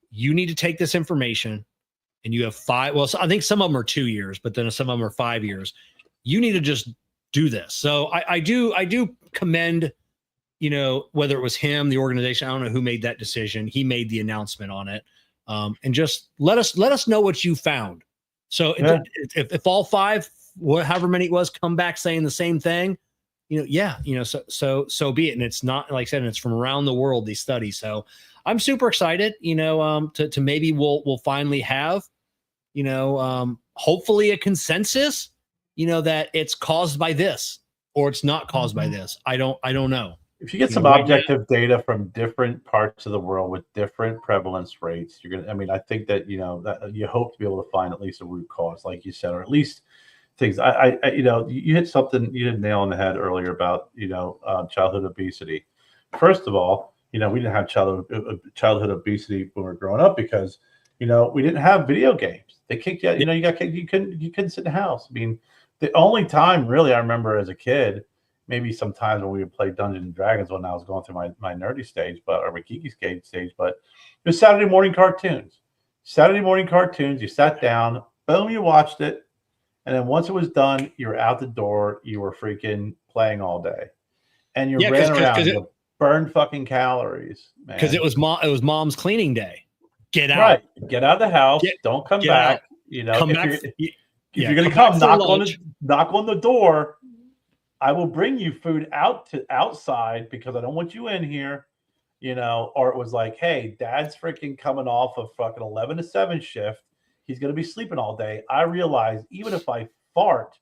You need to take this information, and you have 5. Well, so I think some of them are 2 years, but then some of them are 5 years. You need to just do this. So I do commend, whether it was him, the organization, I don't know who made that decision. He made the announcement on it. And just let us know what you found. So if all 5, however many it was, come back saying the same thing, so be it. And it's not, like I said, it's from around the world, these studies. So I'm super excited, to maybe we'll finally have, hopefully a consensus, that it's caused by this or it's not caused by this. I don't know. If you get some objective data from different parts of the world with different prevalence rates, I think that, that you hope to be able to find at least a root cause, like you said, or at least things. You hit something, you hit a nail on the head earlier about, childhood obesity. First of all, we didn't have childhood obesity when we were growing up because, we didn't have video games. They kicked you out. You got kicked. You couldn't sit in the house. I mean, the only time really I remember as a kid, maybe sometimes when we would play Dungeons and Dragons when I was going through my nerdy stage, or my geeky stage, but it was Saturday morning cartoons. You sat down, boom, you watched it. And then once it was done, you were out the door. You were freaking playing all day, and you ran around. You burned fucking calories, man. Because it was mom's cleaning day. Get out. Right. Get out of the house. Don't come back. Out. If you're gonna come, knock on the door. I will bring you food outside because I don't want you in here. Or it was like, hey, dad's freaking coming off of fucking 11 to 7 shift. He's going to be sleeping all day. I realize even if I fart,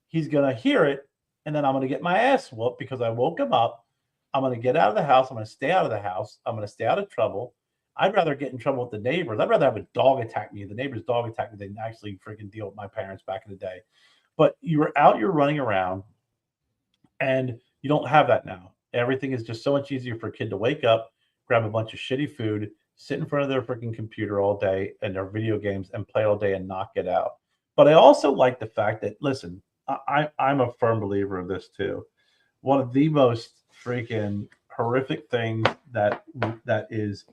he's going to hear it. And then I'm going to get my ass whooped because I woke him up. I'm going to get out of the house. I'm going to stay out of the house. I'm going to stay out of trouble. I'd rather get in trouble with the neighbors. I'd rather have a dog attack me. The neighbor's dog attack me than actually freaking deal with my parents back in the day. But you're running around, and you don't have that now. Everything is just so much easier for a kid to wake up, grab a bunch of shitty food, sit in front of their freaking computer all day and their video games and play all day and not get out. But I also like the fact that, listen, I'm a firm believer of this too. One of the most freaking horrific things that is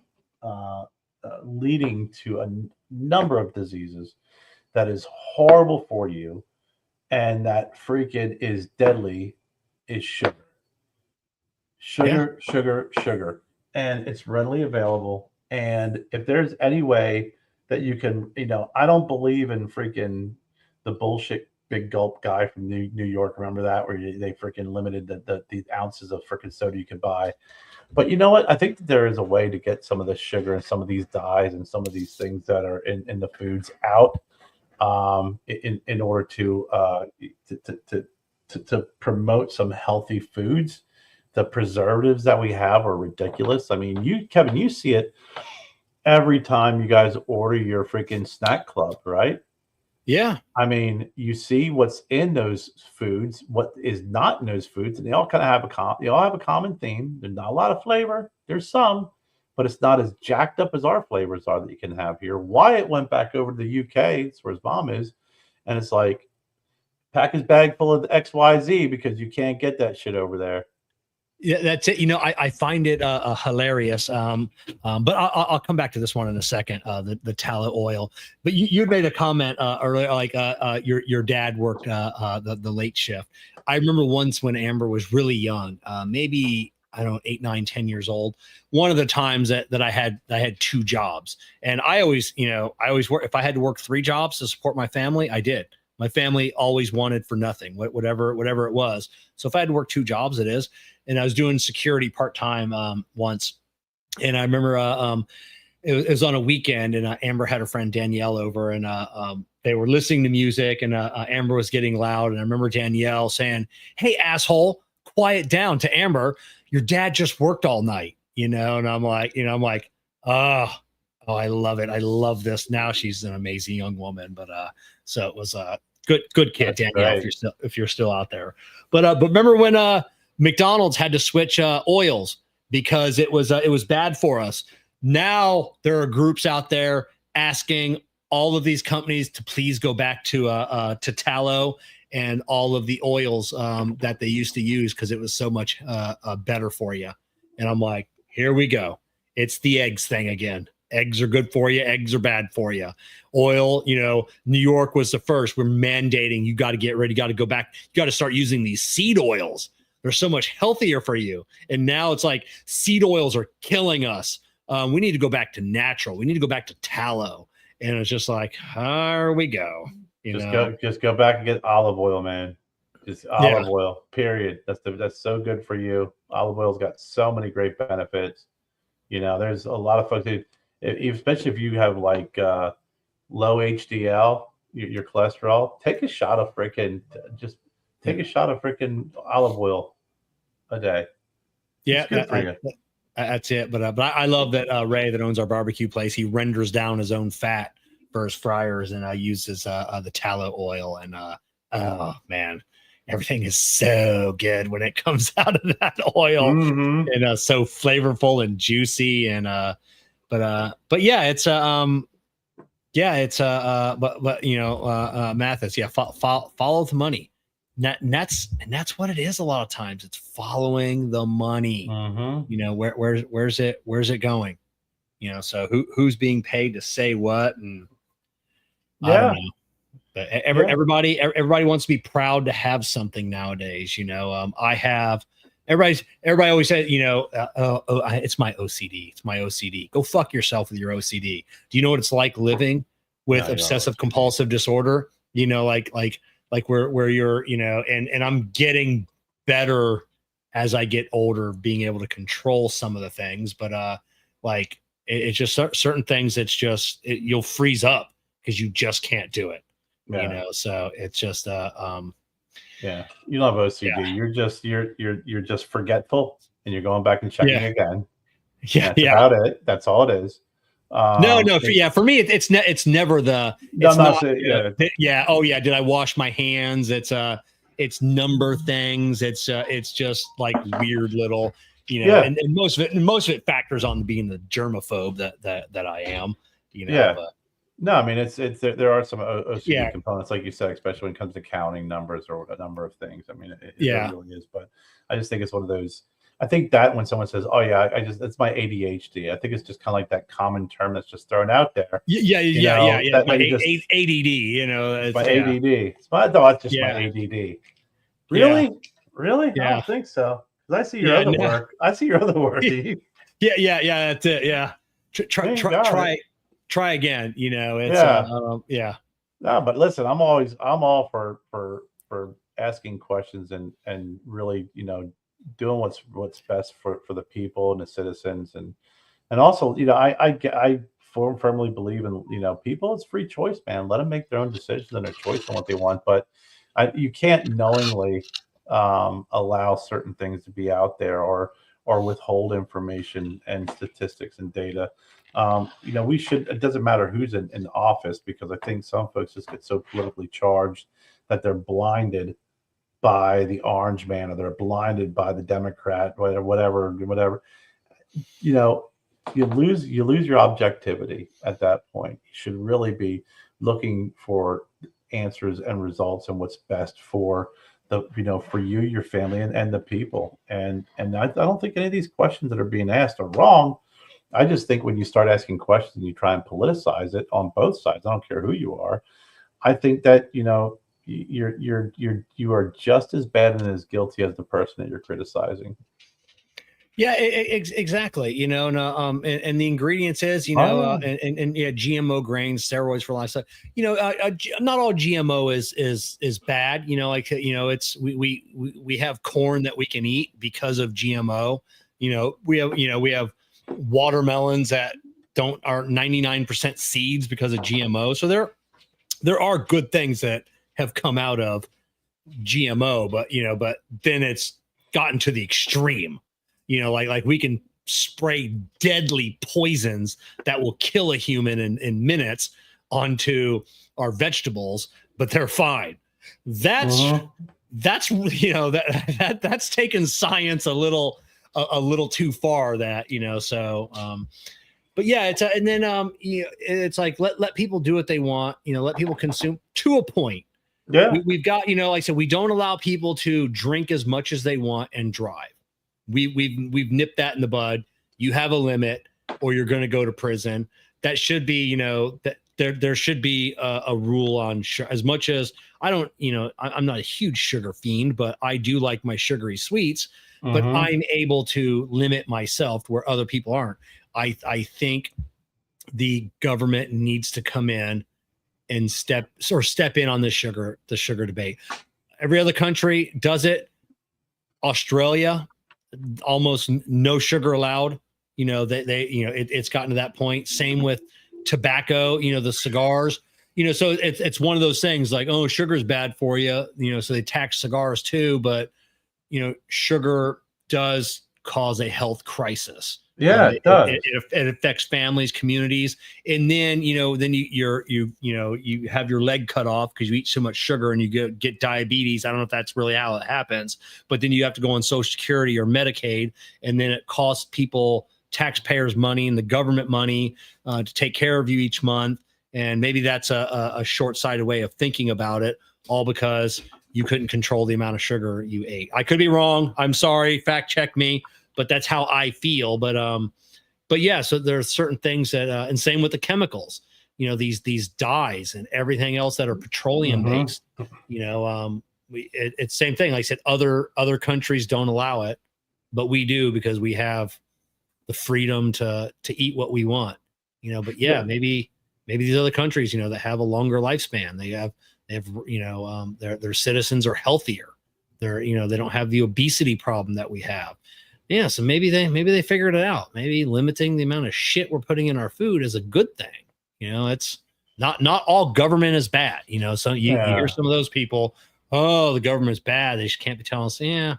leading to a number of diseases that is horrible for you and that freaking is deadly is sugar. Sugar. And it's readily available. And if there's any way that you can, I don't believe in freaking the bullshit big gulp guy from New York. Remember that, where they freaking limited the ounces of freaking soda you could buy. But you know what? I think that there is a way to get some of this sugar and some of these dyes and some of these things that are in the foods out. in order to promote some healthy foods. The preservatives that we have are ridiculous. I mean, Kevin, you see it every time you guys order your freaking snack club, right? Yeah. I mean, you see what's in those foods, what is not in those foods, and they all kind of have a common theme. There's not a lot of flavor. There's some, but it's not as jacked up as our flavors are that you can have here. Wyatt went back over to the UK, that's where his mom is, and it's like, pack his bag full of XYZ because you can't get that shit over there. Yeah, that's it. You know, I find it hilarious. But I'll come back to this one in a second. The tallow oil. But you had made a comment earlier, like your dad worked the late shift. I remember once when Amber was really young, maybe I don't know, 8, 9, 10 years old. One of the times that I had 2 jobs, and I always work. If I had to work 3 jobs to support my family, I did. My family always wanted for nothing, whatever it was. So if I had to work 2 jobs, it is. And I was doing security part-time once. And I remember it was on a weekend, and Amber had her friend Danielle over, and they were listening to music, and Amber was getting loud. And I remember Danielle saying, "Hey, asshole, quiet down," to Amber. "Your dad just worked all night," And I'm like, oh, I love it. I love this. Now she's an amazing young woman. But so it was good kid, That's Danielle, great. if you're still out there. But remember when McDonald's had to switch oils because it was bad for us. Now there are groups out there asking all of these companies to please go back to tallow and all of the oils that they used to use because it was so much better for you. And I'm like, here we go. It's the eggs thing again. Eggs are good for you. Eggs are bad for you. Oil, New York was the first. We're mandating you got to get ready. You got to go back. You got to start using these seed oils. They're so much healthier for you. And now it's like seed oils are killing us. We need to go back to natural. We need to go back to tallow. And it's just like, here we go. Just go back and get olive oil, man. Just olive oil, period. That's so good for you. Olive oil's got so many great benefits. There's a lot of folks who, especially if you have like low HDL, your cholesterol, take a shot of freaking olive oil a day. Yeah, that's it. But I love that Ray that owns our barbecue place, he renders down his own fat for his fryers and uses the tallow oil. And oh man, everything is so good when it comes out of that oil. Mm-hmm. And so flavorful and juicy. And but yeah, it's Mathis, follow the money. And that's what it is. A lot of times it's following the money. Mm-hmm. Where's it going? So who's being paid to say what? And I don't know. But everybody wants to be proud to have something nowadays. Everybody always says, it's my OCD. It's my OCD. Go fuck yourself with your OCD. Do you know what it's like living with obsessive compulsive disorder? Like where you're, and I'm getting better as I get older, being able to control some of the things, but it's just certain things. It's just, you'll freeze up because you just can't do it, so it's just, you don't have OCD. Yeah. You're just forgetful and you're going back and checking again. Yeah. That's about it. That's all it is. For me, it's never the. Oh yeah. Did I wash my hands? It's number things. It's just like weird little, and most of it factors on being the germaphobe that I am, But, no, I mean there are some OCD components, like you said, especially when it comes to counting numbers or a number of things. I mean, it really is. But I just think it's one of those. I think that when someone says, "Oh yeah, it's my ADHD," I think it's just kind of like that common term that's just thrown out there. Yeah. My ADD, my ADD. It's just my ADD. Really? Yeah. Really? Yeah. I don't think so. Because I see your other work. I see your other work. Yeah. That's it. Yeah. Try again. No, but listen, I'm all for asking questions and really, doing what's best for the people and the citizens and also, I firmly believe in, people. It's free choice, man. Let them make their own decisions and their choice on what they want. But you can't knowingly allow certain things to be out there, or withhold information and statistics and data. We should. It doesn't matter who's in office, because I think some folks just get so politically charged that they're blinded by the orange man, or they're blinded by the Democrat, whatever. You lose your objectivity at that point. You should really be looking for answers and results and what's best for for you, your family, and the people. And I don't think any of these questions that are being asked are wrong. I just think when you start asking questions and you try and politicize it on both sides, I don't care who you are, I think that you are just as bad and as guilty as the person that you're criticizing. Yeah, exactly. And the ingredients is, and GMO grains, steroids for livestock. Not all GMO is bad. It's we have corn that we can eat because of GMO. We have watermelons that are 99% seeds because of GMO. So there are good things that have come out of GMO, but then it's gotten to the extreme. Like we can spray deadly poisons that will kill a human in minutes onto our vegetables, but they're fine. That's taken science a little too far. But yeah, it's like let people do what they want. Let people consume to a point. Yeah, we've got like I said, we don't allow people to drink as much as they want and drive. We've nipped that in the bud. You have a limit, or you're going to go to prison. That should be, that there should be a rule on as much as I don't, I'm not a huge sugar fiend, but I do like my sugary sweets. Mm-hmm. But I'm able to limit myself where other people aren't. I think the government needs to come in and step in on the sugar debate. Every other country does it. Australia, almost no sugar allowed. It's gotten to that point. Same with tobacco, the cigars, so it's one of those things like, oh, sugar is bad for you, so they tax cigars too. But, sugar does cause a health crisis. Yeah, it does. It affects families, communities, and then then you have your leg cut off because you eat so much sugar and you get diabetes. I don't know if that's really how it happens, but then you have to go on Social Security or Medicaid, and then it costs people, taxpayers, money and the government money to take care of you each month. And maybe that's a short-sighted way of thinking about it, all because you couldn't control the amount of sugar you ate. I could be wrong. I'm sorry. Fact check me. But that's how I feel. But yeah, so there are certain things that, and same with the chemicals, these dyes and everything else that are petroleum based, it's same thing. Like I said, other countries don't allow it, but we do, because we have the freedom to eat what we want, but yeah, maybe these other countries, that have a longer lifespan, they have their citizens are healthier. They don't have the obesity problem that we have. Yeah, so maybe they figured it out. Maybe limiting the amount of shit we're putting in our food is a good thing. It's not all government is bad. So you hear some of those people, oh, the government's bad. They just can't be telling us. Yeah,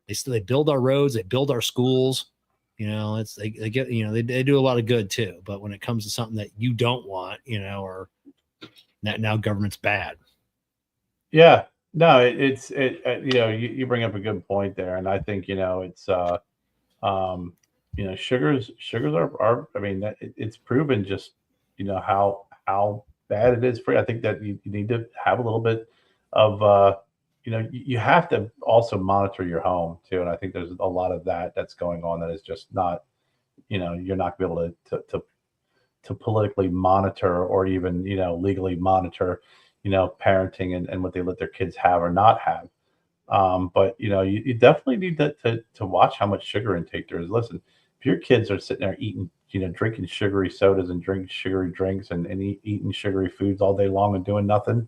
they build our roads, they build our schools. They get they do a lot of good too. But when it comes to something that you don't want, or that now government's bad. Yeah. No, you bring up a good point there, and I think it's sugars are I mean, it's proven just how bad it is for you. I think that you need to have a little bit of you have to also monitor your home too, and I think there's a lot of that's going on that is just not you're not gonna be able to politically monitor or even legally monitor parenting and what they let their kids have or not have. But you definitely need to watch how much sugar intake there is. Listen, if your kids are sitting there eating, drinking sugary sodas and drinking sugary drinks and eating sugary foods all day long and doing nothing,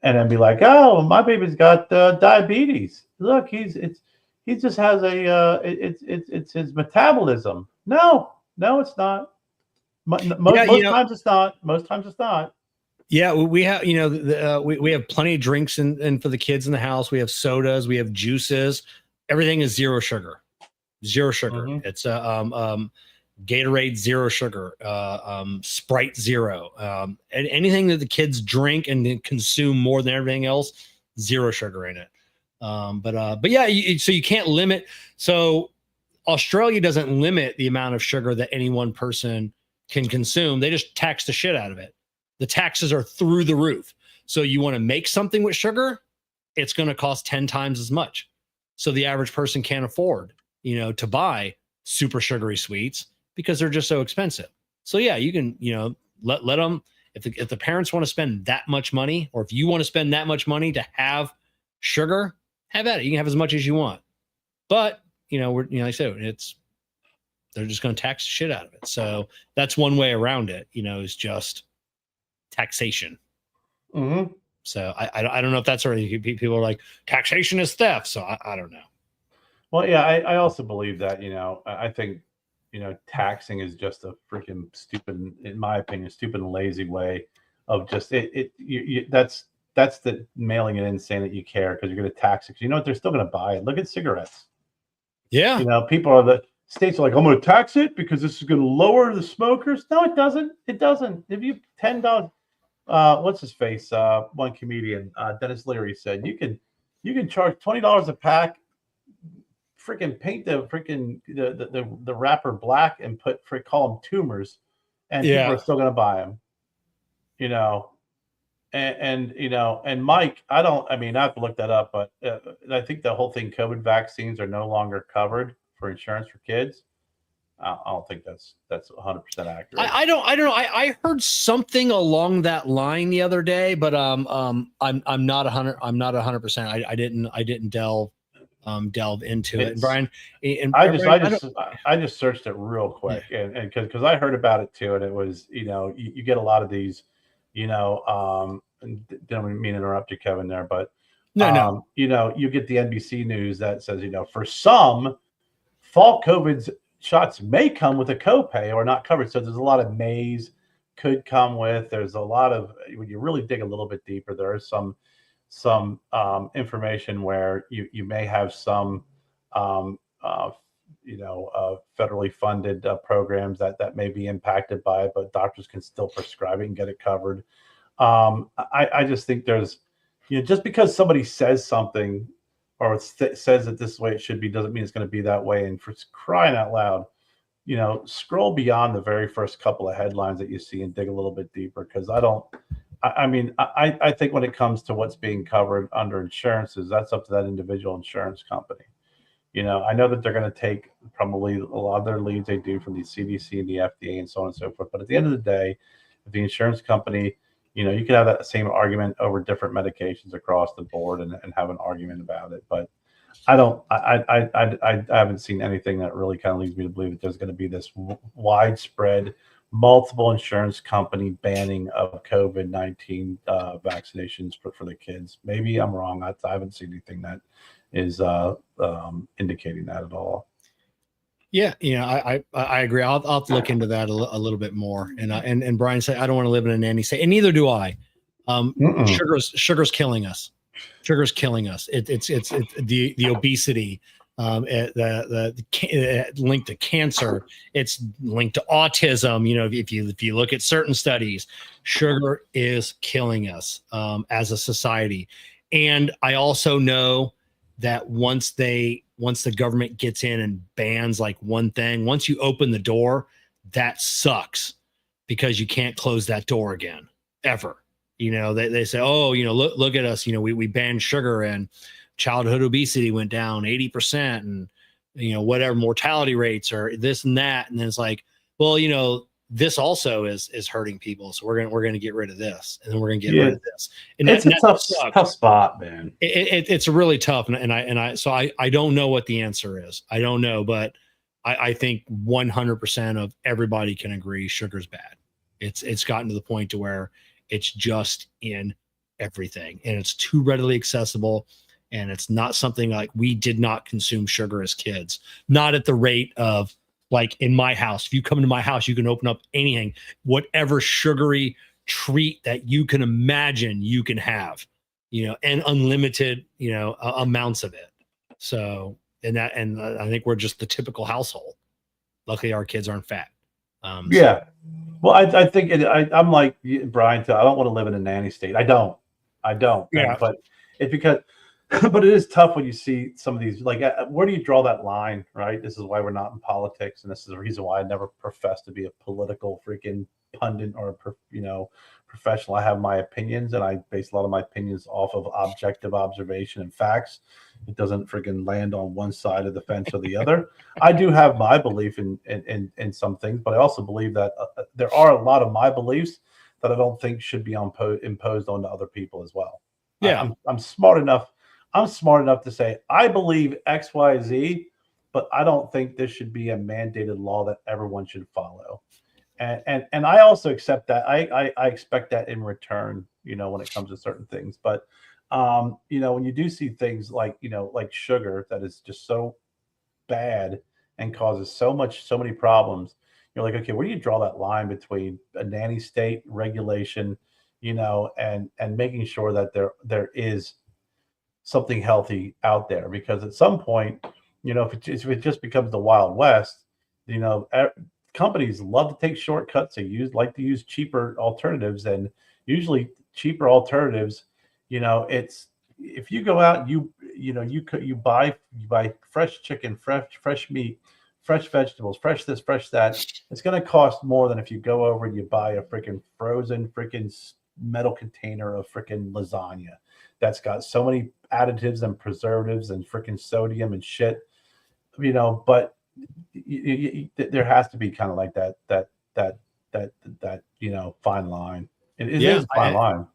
and then be like, oh, my baby's got diabetes. Look, he just has it's his metabolism. No, it's not. Most times it's not. Most times it's not. Yeah, we have, we have plenty of drinks and for the kids in the house. We have sodas, we have juices. Everything is zero sugar. Zero sugar. Mm-hmm. It's Gatorade, zero sugar, Sprite, zero. And anything that the kids drink and consume more than everything else, zero sugar in it. But yeah, so you can't limit. So Australia doesn't limit the amount of sugar that any one person can consume. They just tax the shit out of it. The taxes are through the roof. So you want to make something with sugar, it's going to cost 10 times as much. So the average person can't afford, to buy super sugary sweets because they're just so expensive. So yeah, you can, let them, if the parents want to spend that much money, or if you want to spend that much money to have sugar, have at it. You can have as much as you want. But, like I said, they're just going to tax the shit out of it. So that's one way around it, is just taxation. Mm-hmm. So I don't know if that's already, people are like, taxation is theft. So I don't know. Well, yeah, I also believe that, I think, taxing is just a freaking stupid, in my opinion, stupid and lazy way of just that's the mailing it in saying that you care because you're going to tax it. You know what? They're still going to buy it. Look at cigarettes. Yeah. People are states are like, I'm going to tax it because this is going to lower the smokers. No, it doesn't. It doesn't. If you $10, what's his face? One comedian, Dennis Leary said, you can charge $20 a pack, freaking paint the wrapper black and call them tumors, and people are still going to buy them. And Mike, I have to look that up, but I think the whole thing, COVID vaccines are no longer covered for insurance for kids. I don't think that's 100% accurate. I don't know. I heard something along that line the other day, but I'm not 100%. I didn't delve into it. And Brian, I just searched it real quick, and because I heard about it too, and it was you get a lot of these, don't mean to interrupt you, Kevin, there, but no. You get the NBC news that says for some, fall COVID shots may come with a copay or not covered. So there's a lot of mays could come with. There's a lot of, when you really dig a little bit deeper, there is some information where you may have some federally funded programs that may be impacted by it, but doctors can still prescribe it and get it covered. I just think there's, just because somebody says something or says that this is the way it should be, doesn't mean it's going to be that way. And for crying out loud, scroll beyond the very first couple of headlines that you see and dig a little bit deeper. Because I think when it comes to what's being covered under insurances, that's up to that individual insurance company. I know that they're going to take probably a lot of their leads they do from the CDC and the FDA and so on and so forth. But at the end of the day, if the insurance company, you can have that same argument over different medications across the board and have an argument about it. But I haven't seen anything that really kind of leads me to believe that there's going to be this widespread, multiple insurance company banning of COVID-19 vaccinations for the kids. Maybe I'm wrong. I haven't seen anything that is indicating that at all. Yeah, I agree. I'll have to look into that a little bit more. And Brian said, I don't want to live in a nanny state, and neither do I. Sugar's killing us. Sugar's killing us. It's the obesity, the linked to cancer. It's linked to autism. If you look at certain studies, sugar is killing us as a society. And I also know that once the government gets in and bans like one thing, once you open the door, that sucks because you can't close that door again ever. They say, oh, look at us, we banned sugar and childhood obesity went down 80% and, whatever mortality rates are this and that. And then it's like, well, this also is hurting people. So we're going to get rid of this, and then we're going to get rid of this. And it's a tough spot, man. It's really tough. And I don't know what the answer is. I don't know, but I think 100% of everybody can agree sugar's bad. It's gotten to the point to where it's just in everything, and it's too readily accessible. And it's not something like, we did not consume sugar as kids, not at the rate of Like in my house, if you come into my house, you can open up anything, whatever sugary treat that you can imagine you can have, and unlimited, amounts of it. So, and I think we're just the typical household. Luckily, our kids aren't fat. Yeah. Well, I think I'm like Brian, too. I don't want to live in a nanny state. I don't. Yeah. But it's because, but it is tough when you see some of these, like, where do you draw that line, right? This is why we're not in politics. And this is the reason why I never profess to be a political freaking pundit or, professional. I have my opinions, and I base a lot of my opinions off of objective observation and facts. It doesn't freaking land on one side of the fence or the other. I do have my belief in some things, but I also believe that there are a lot of my beliefs that I don't think should be imposed onto other people as well. Yeah. I'm smart enough. I'm smart enough to say I believe X, Y, Z, but I don't think this should be a mandated law that everyone should follow. And I also accept that. I expect that in return, when it comes to certain things. But when you do see things like like sugar that is just so bad and causes so many problems, you're like, okay, where do you draw that line between a nanny state regulation, and making sure that there is something healthy out there? Because at some point, if it just becomes the Wild West, companies love to take shortcuts. They like to use cheaper alternatives, and usually cheaper alternatives, it's, if you go out, you buy fresh chicken, fresh meat, fresh vegetables, fresh this, fresh that. It's going to cost more than if you go over and you buy a freaking frozen freaking metal container of freaking lasagna that's got so many additives and preservatives and freaking sodium and shit, but there has to be kind of like that fine line. It is a fine line.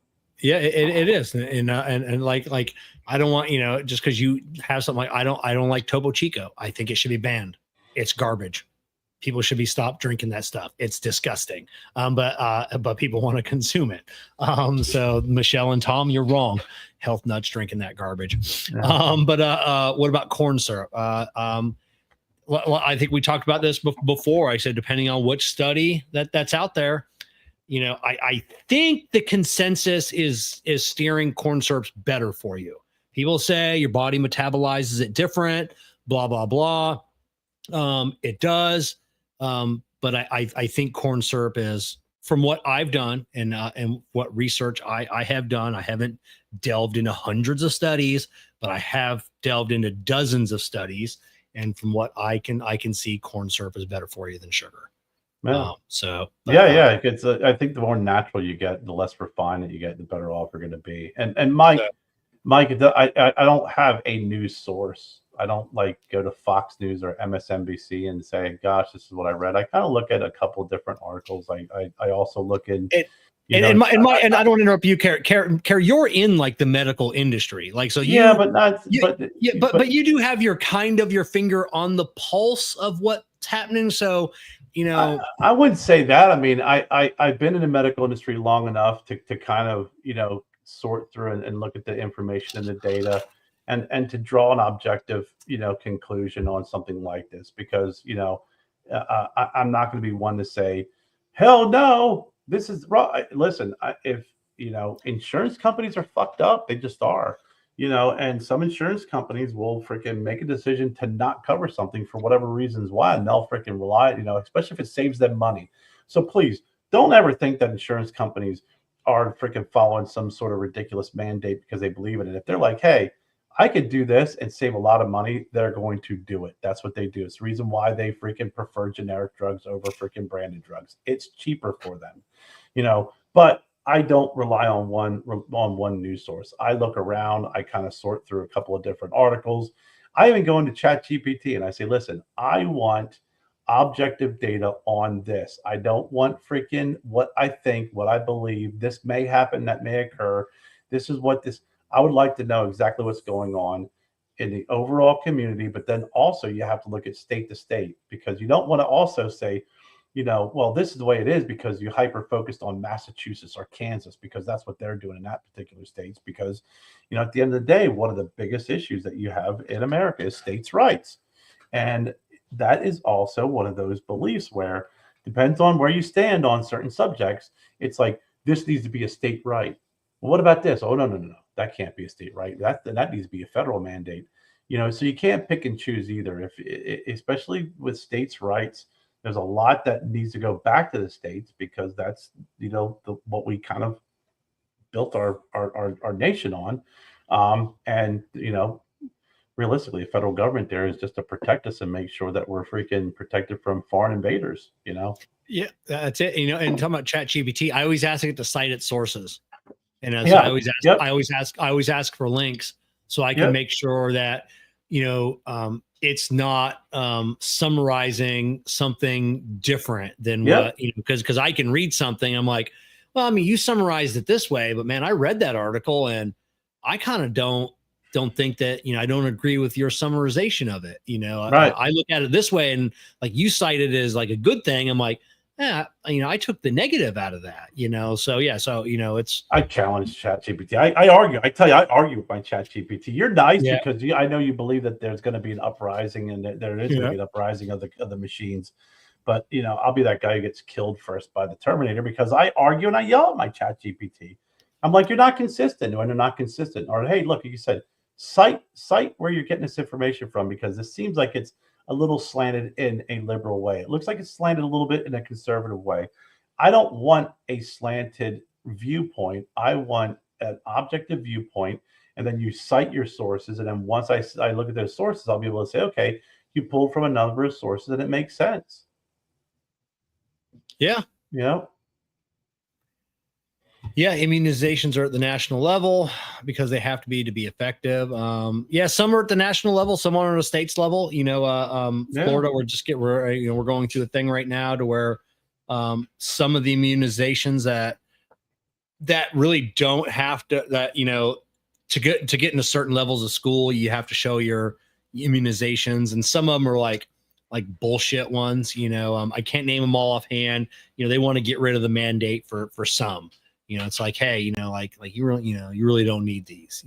Yeah, it is, and like I don't want, just because you have something like, I don't like Topo Chico. I think it should be banned. It's garbage. People should be stopped drinking that stuff. It's disgusting. But people want to consume it. So Michelle and Tom, you're wrong. Health nuts drinking that garbage. Yeah. But what about corn syrup? Well, I think we talked about this before. I said, depending on which study that's out there, I think the consensus is steering corn syrup's better for you. People say your body metabolizes it different, blah, blah, blah. It does. But I think corn syrup is, from what I've done and what research I have done, I haven't delved into hundreds of studies, but I have delved into dozens of studies. And from what I can see, corn syrup is better for you than sugar. Yeah. Yeah. It's I think the more natural you get, the less refined that you get, the better off you're going to be. And Mike, I don't have a news source. I don't like go to Fox News or MSNBC and say, gosh, this is what I read. I kind of look at a couple of different articles. I also look in. And I don't want to interrupt you, Kerr, you're in like the medical industry. Like, so but you do have your finger on the pulse of what's happening. So, I wouldn't say that. I mean, I've been in the medical industry long enough to kind of, sort through and look at the information and the data and to draw an objective, conclusion on something like this, because, I'm not going to be one to say, hell no, this is wrong. Listen, if insurance companies are fucked up, they just are, and some insurance companies will freaking make a decision to not cover something for whatever reasons why, and they'll freaking rely, especially if it saves them money. So please don't ever think that insurance companies are freaking following some sort of ridiculous mandate because they believe in it. If they're like, hey, I could do this and save a lot of money, they're going to do it. That's what they do. It's the reason why they freaking prefer generic drugs over freaking branded drugs. It's cheaper for them, but I don't rely on one news source. I look around, I kind of sort through a couple of different articles. I even go into ChatGPT and I say, listen, I want objective data on this. I don't want freaking what I think, what I believe. This may happen, that may occur. I would like to know exactly what's going on in the overall community, but then also you have to look at state to state, because you don't want to also say, well, this is the way it is because you hyper focused on Massachusetts or Kansas because that's what they're doing in that particular states. Because, at the end of the day, one of the biggest issues that you have in America is states' rights. And that is also one of those beliefs where depends on where you stand on certain subjects. It's like this needs to be a state right. Well, what about this? Oh, no, no, no, no. That can't be a state right. That needs to be a federal mandate. So you can't pick and choose either. Especially with states' rights, there's a lot that needs to go back to the states because that's what we kind of built our nation on. And realistically, the federal government there is just to protect us and make sure that we're freaking protected from foreign invaders. Yeah, that's it. And talking about ChatGPT, I always ask it to cite its sources. And so Yeah. I always ask for links so I can make sure that, it's not summarizing something different than what, because I can read something. I'm like, well, I mean, you summarized it this way, but man, I read that article and I kind of don't think that, I don't agree with your summarization of it. Right. I look at it this way and like you cite it as like a good thing. I'm like, yeah, I took the negative out of that, so yeah. So, it's, I challenge ChatGPT. I argue. I tell you, I argue with my ChatGPT. You're nice because I know you believe that there's going to be an uprising and there is going to be an uprising of the machines. But, I'll be that guy who gets killed first by the Terminator because I argue and I yell at my ChatGPT. I'm like, you're not consistent when they're not consistent. Or, hey, look, you said, cite where you're getting this information from because this seems like it's a little slanted in a liberal way. It looks like it's slanted a little bit in a conservative way. I don't want a slanted viewpoint. I want an objective viewpoint. And then you cite your sources. And then once I look at those sources, I'll be able to say, okay, you pulled from a number of sources and it makes sense. Yeah. Yeah, immunizations are at the national level because they have to be effective. Some are at the national level, some are at the states level. Florida, we're going through a thing right now to where some of the immunizations that really don't have to get into certain levels of school, you have to show your immunizations, and some of them are like bullshit ones. I can't name them all offhand. They want to get rid of the mandate for some. It's like, hey, you really don't need these,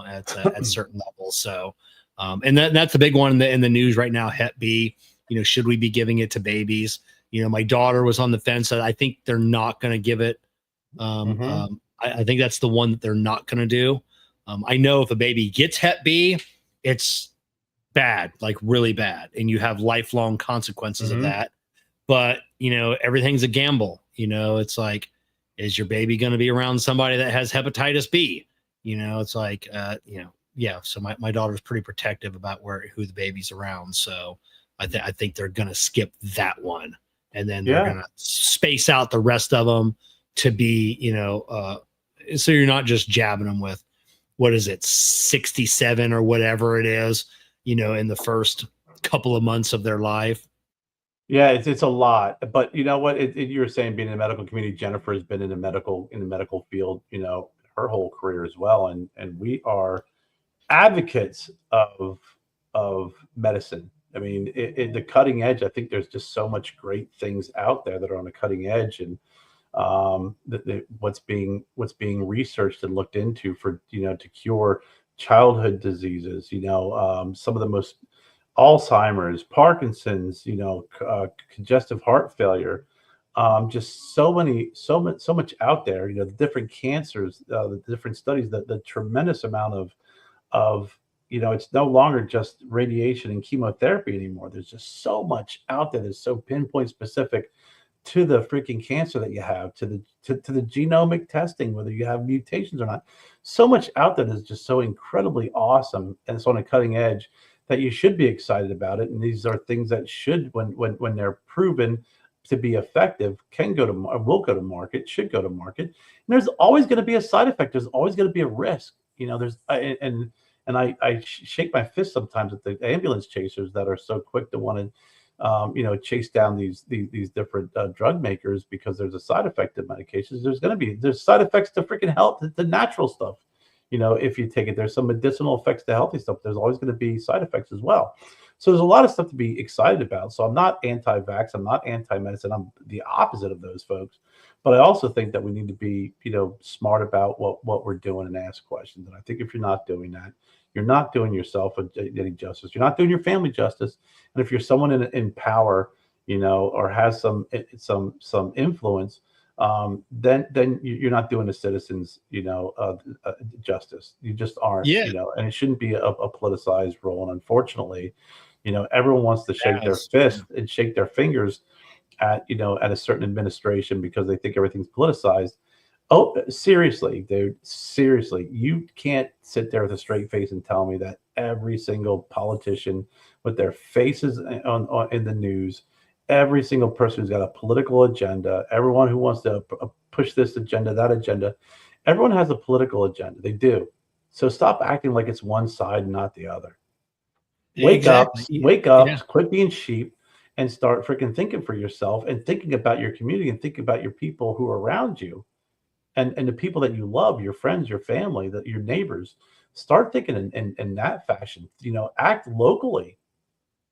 at certain levels. So, and that's the big one in the news right now. Hep B, should we be giving it to babies? My daughter was on the fence that I think they're not going to give it. I think that's the one that they're not going to do. I know if a baby gets Hep B, it's bad, like really bad. And you have lifelong consequences of that. But, everything's a gamble. It's like, is your baby going to be around somebody that has hepatitis B? It's like, so my daughter's pretty protective about who the baby's around. So I think they're going to skip that one. And then they're going to space out the rest of them to be, so you're not just jabbing them with, what is it, 67 or whatever it is, in the first couple of months of their life. Yeah, it's a lot, but you know what? You were saying being in the medical community, Jennifer has been in the medical field, her whole career as well, and we are advocates of medicine. I mean, the cutting edge. I think there's just so much great things out there that are on the cutting edge, and what's being researched and looked into for to cure childhood diseases. Some of the most Alzheimer's, Parkinson's, congestive heart failure, just so much out there. The different cancers, the different studies, the tremendous amount of it's no longer just radiation and chemotherapy anymore. There's just so much out there that's so pinpoint specific to the freaking cancer that you have, to the genomic testing, whether you have mutations or not. So much out there that's just so incredibly awesome, and it's on a cutting edge that you should be excited about it. And these are things that should, when they're proven to be effective, will go to market, should go to market. And there's always going to be a side effect. There's always going to be a risk. I shake my fist sometimes at the ambulance chasers that are so quick to want to, chase down these different drug makers because there's a side effect to medications. There's side effects to freaking health, the natural stuff. If you take it, there's some medicinal effects to healthy stuff. There's always going to be side effects as well. So there's a lot of stuff to be excited about. So I'm not anti-vax. I'm not anti-medicine. I'm the opposite of those folks. But I also think that we need to be, smart about what we're doing and ask questions. And I think if you're not doing that, you're not doing yourself any justice. You're not doing your family justice. And if you're someone in power, or has some influence, then you're not doing the citizens, justice. You just aren't, Yeah. And it shouldn't be a politicized role. And unfortunately, everyone wants to shake their fist and shake their fingers at a certain administration because they think everything's politicized. Oh, seriously, dude, seriously, you can't sit there with a straight face and tell me that every single politician with their faces on in the news, every single person who's got a political agenda, everyone who wants to push this agenda, that agenda, everyone has a political agenda. They do. So stop acting like it's one side, not the other. Wake up, quit being sheep, and start freaking thinking for yourself and thinking about your community and thinking about your people who are around you and the people that you love, your friends, your family, your neighbors. Start thinking in that fashion, act locally,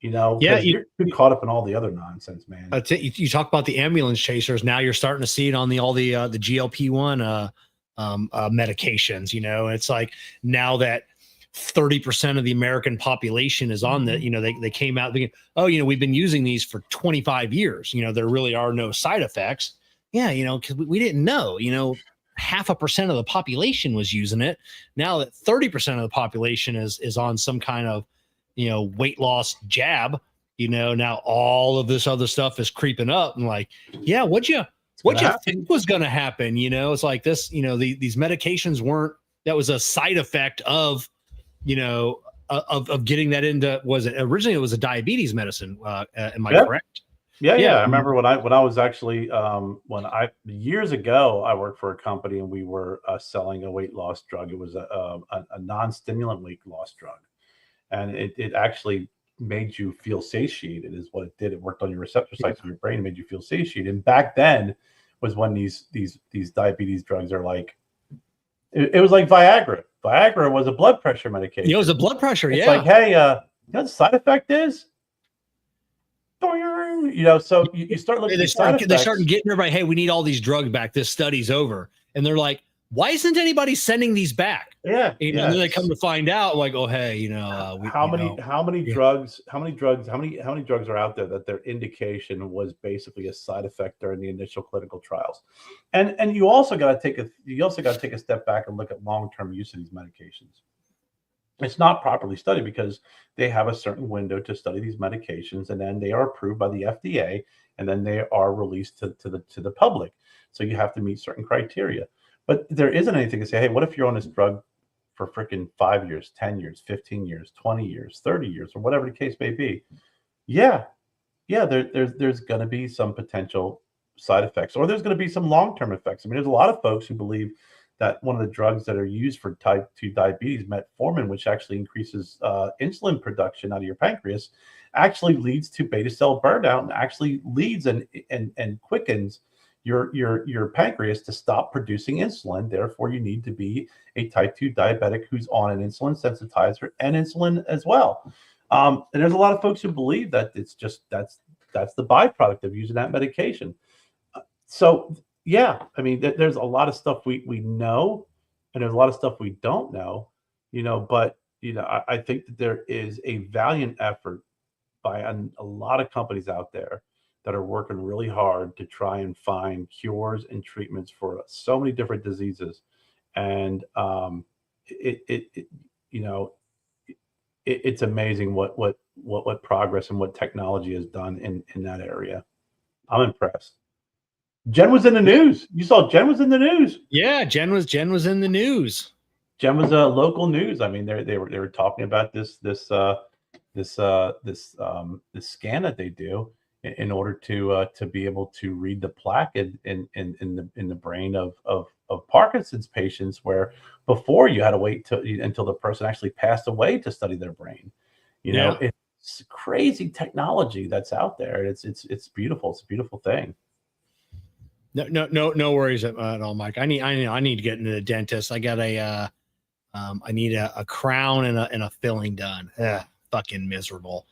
because you're too caught up in all the other nonsense, man. You talk about the ambulance chasers. Now you're starting to see it on all the GLP-1 medications, and it's like now that 30% of the American population is on that, they came out thinking, oh, we've been using these for 25 years. There really are no side effects. Yeah. Cause we didn't know, 0.5% of the population was using it. Now that 30% of the population is on some kind of, weight loss jab, now all of this other stuff is creeping up and like, yeah, what you think was going to happen? It's like this, these medications weren't, that was a side effect of, of getting that into, originally it was a diabetes medicine. Am I correct? Yeah. I remember when I was actually, years ago, I worked for a company and we were selling a weight loss drug. It was a non-stimulant weight loss drug. And it actually made you feel satiated is what it did. It worked on your receptor sites in your brain and made you feel satiated. And back then was when these diabetes drugs are like, it was like Viagra. Viagra was a blood pressure medication. It was a blood pressure. It's like, hey, you know what the side effect is? So you start looking at they start getting everybody, hey, we need all these drugs back. This study's over. And they're like, why isn't anybody sending these back? Yeah. And then they come to find out, like, oh, hey, how many drugs are out there that their indication was basically a side effect during the initial clinical trials? And you also got to take a step back and look at long-term use of these medications. It's not properly studied because they have a certain window to study these medications, and then they are approved by the FDA, and then they are released to the public. So you have to meet certain criteria. But there isn't anything to say, hey, what if you're on this drug for freaking 5 years, 10 years, 15 years, 20 years, 30 years, or whatever the case may be? Yeah, there's going to be some potential side effects, or there's going to be some long-term effects. I mean, there's a lot of folks who believe that one of the drugs that are used for type 2 diabetes, metformin, which actually increases insulin production out of your pancreas, actually leads to beta cell burnout and actually leads and quickens your pancreas to stop producing insulin. Therefore, you need to be a type 2 diabetic who's on an insulin sensitizer and insulin as well. And there's a lot of folks who believe that it's just that's the byproduct of using that medication. So yeah, I mean, there's a lot of stuff we know, and there's a lot of stuff we don't know, but I think that there is a valiant effort by a lot of companies out there that are working really hard to try and find cures and treatments for so many different diseases. And it's amazing what progress and what technology has done in that area. I'm impressed. Jen was in the news. You saw Jen was in the news. Yeah, Jen was in the news. Jen was local news. I mean, they were talking about this scan that they do in order to be able to read the plaque in the brain of Parkinson's patients, where before you had to wait until the person actually passed away to study their brain. It's crazy technology that's out there. It's beautiful. It's a beautiful thing. No worries at all, Mike. I need to get into the dentist. I got I need a crown and a filling done. Fucking miserable.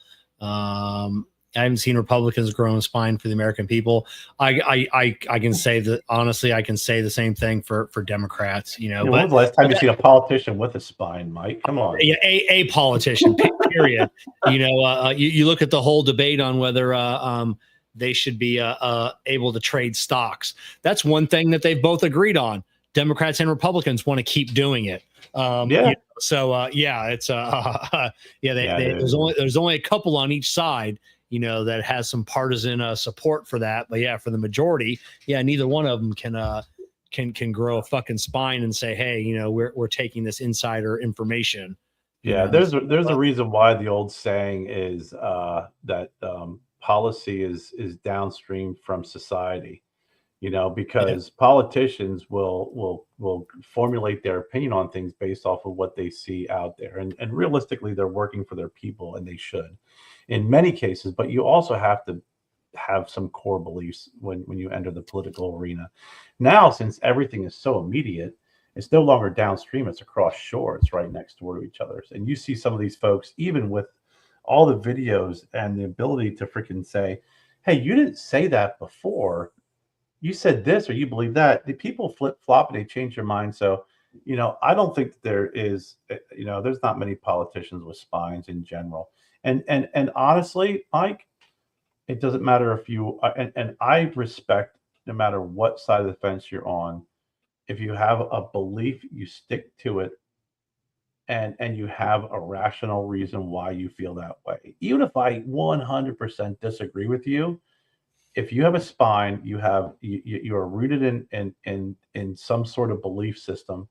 I haven't seen Republicans grow a spine for the American people. I can say that honestly. I can say the same thing for Democrats. You know, when but was the last time you seen a politician with a spine, Mike? Come on. yeah, a politician. Period. You know, you look at the whole debate on whether they should be able to trade stocks. That's one thing that they've both agreed on. Democrats and Republicans want to keep doing it. Yeah. You know, so yeah, it's there's only a couple on each side, you know, that has some partisan support for that. But yeah, for the majority, yeah, neither one of them can grow a fucking spine and say, hey, you know, we're taking this insider information. Yeah, there's a reason why the old saying is that policy is downstream from society. You know, because politicians will formulate their opinion on things based off of what they see out there, and realistically, they're working for their people, and they should, in many cases. But you also have to have some core beliefs when you enter the political arena. Now, since everything is so immediate, it's no longer downstream; it's across shore. It's right next door to each other, and you see some of these folks, even with all the videos and the ability to freaking say, "Hey, you didn't say that before. You said this or you believe that." The people flip flop and they change their mind. So, you know, I don't think that there is, you know, there's not many politicians with spines in general. And honestly, Mike, it doesn't matter if you and I respect no matter what side of the fence you're on. If you have a belief, you stick to it, and you have a rational reason why you feel that way. Even if I 100% disagree with you, if you have a spine, you are rooted in some sort of belief system,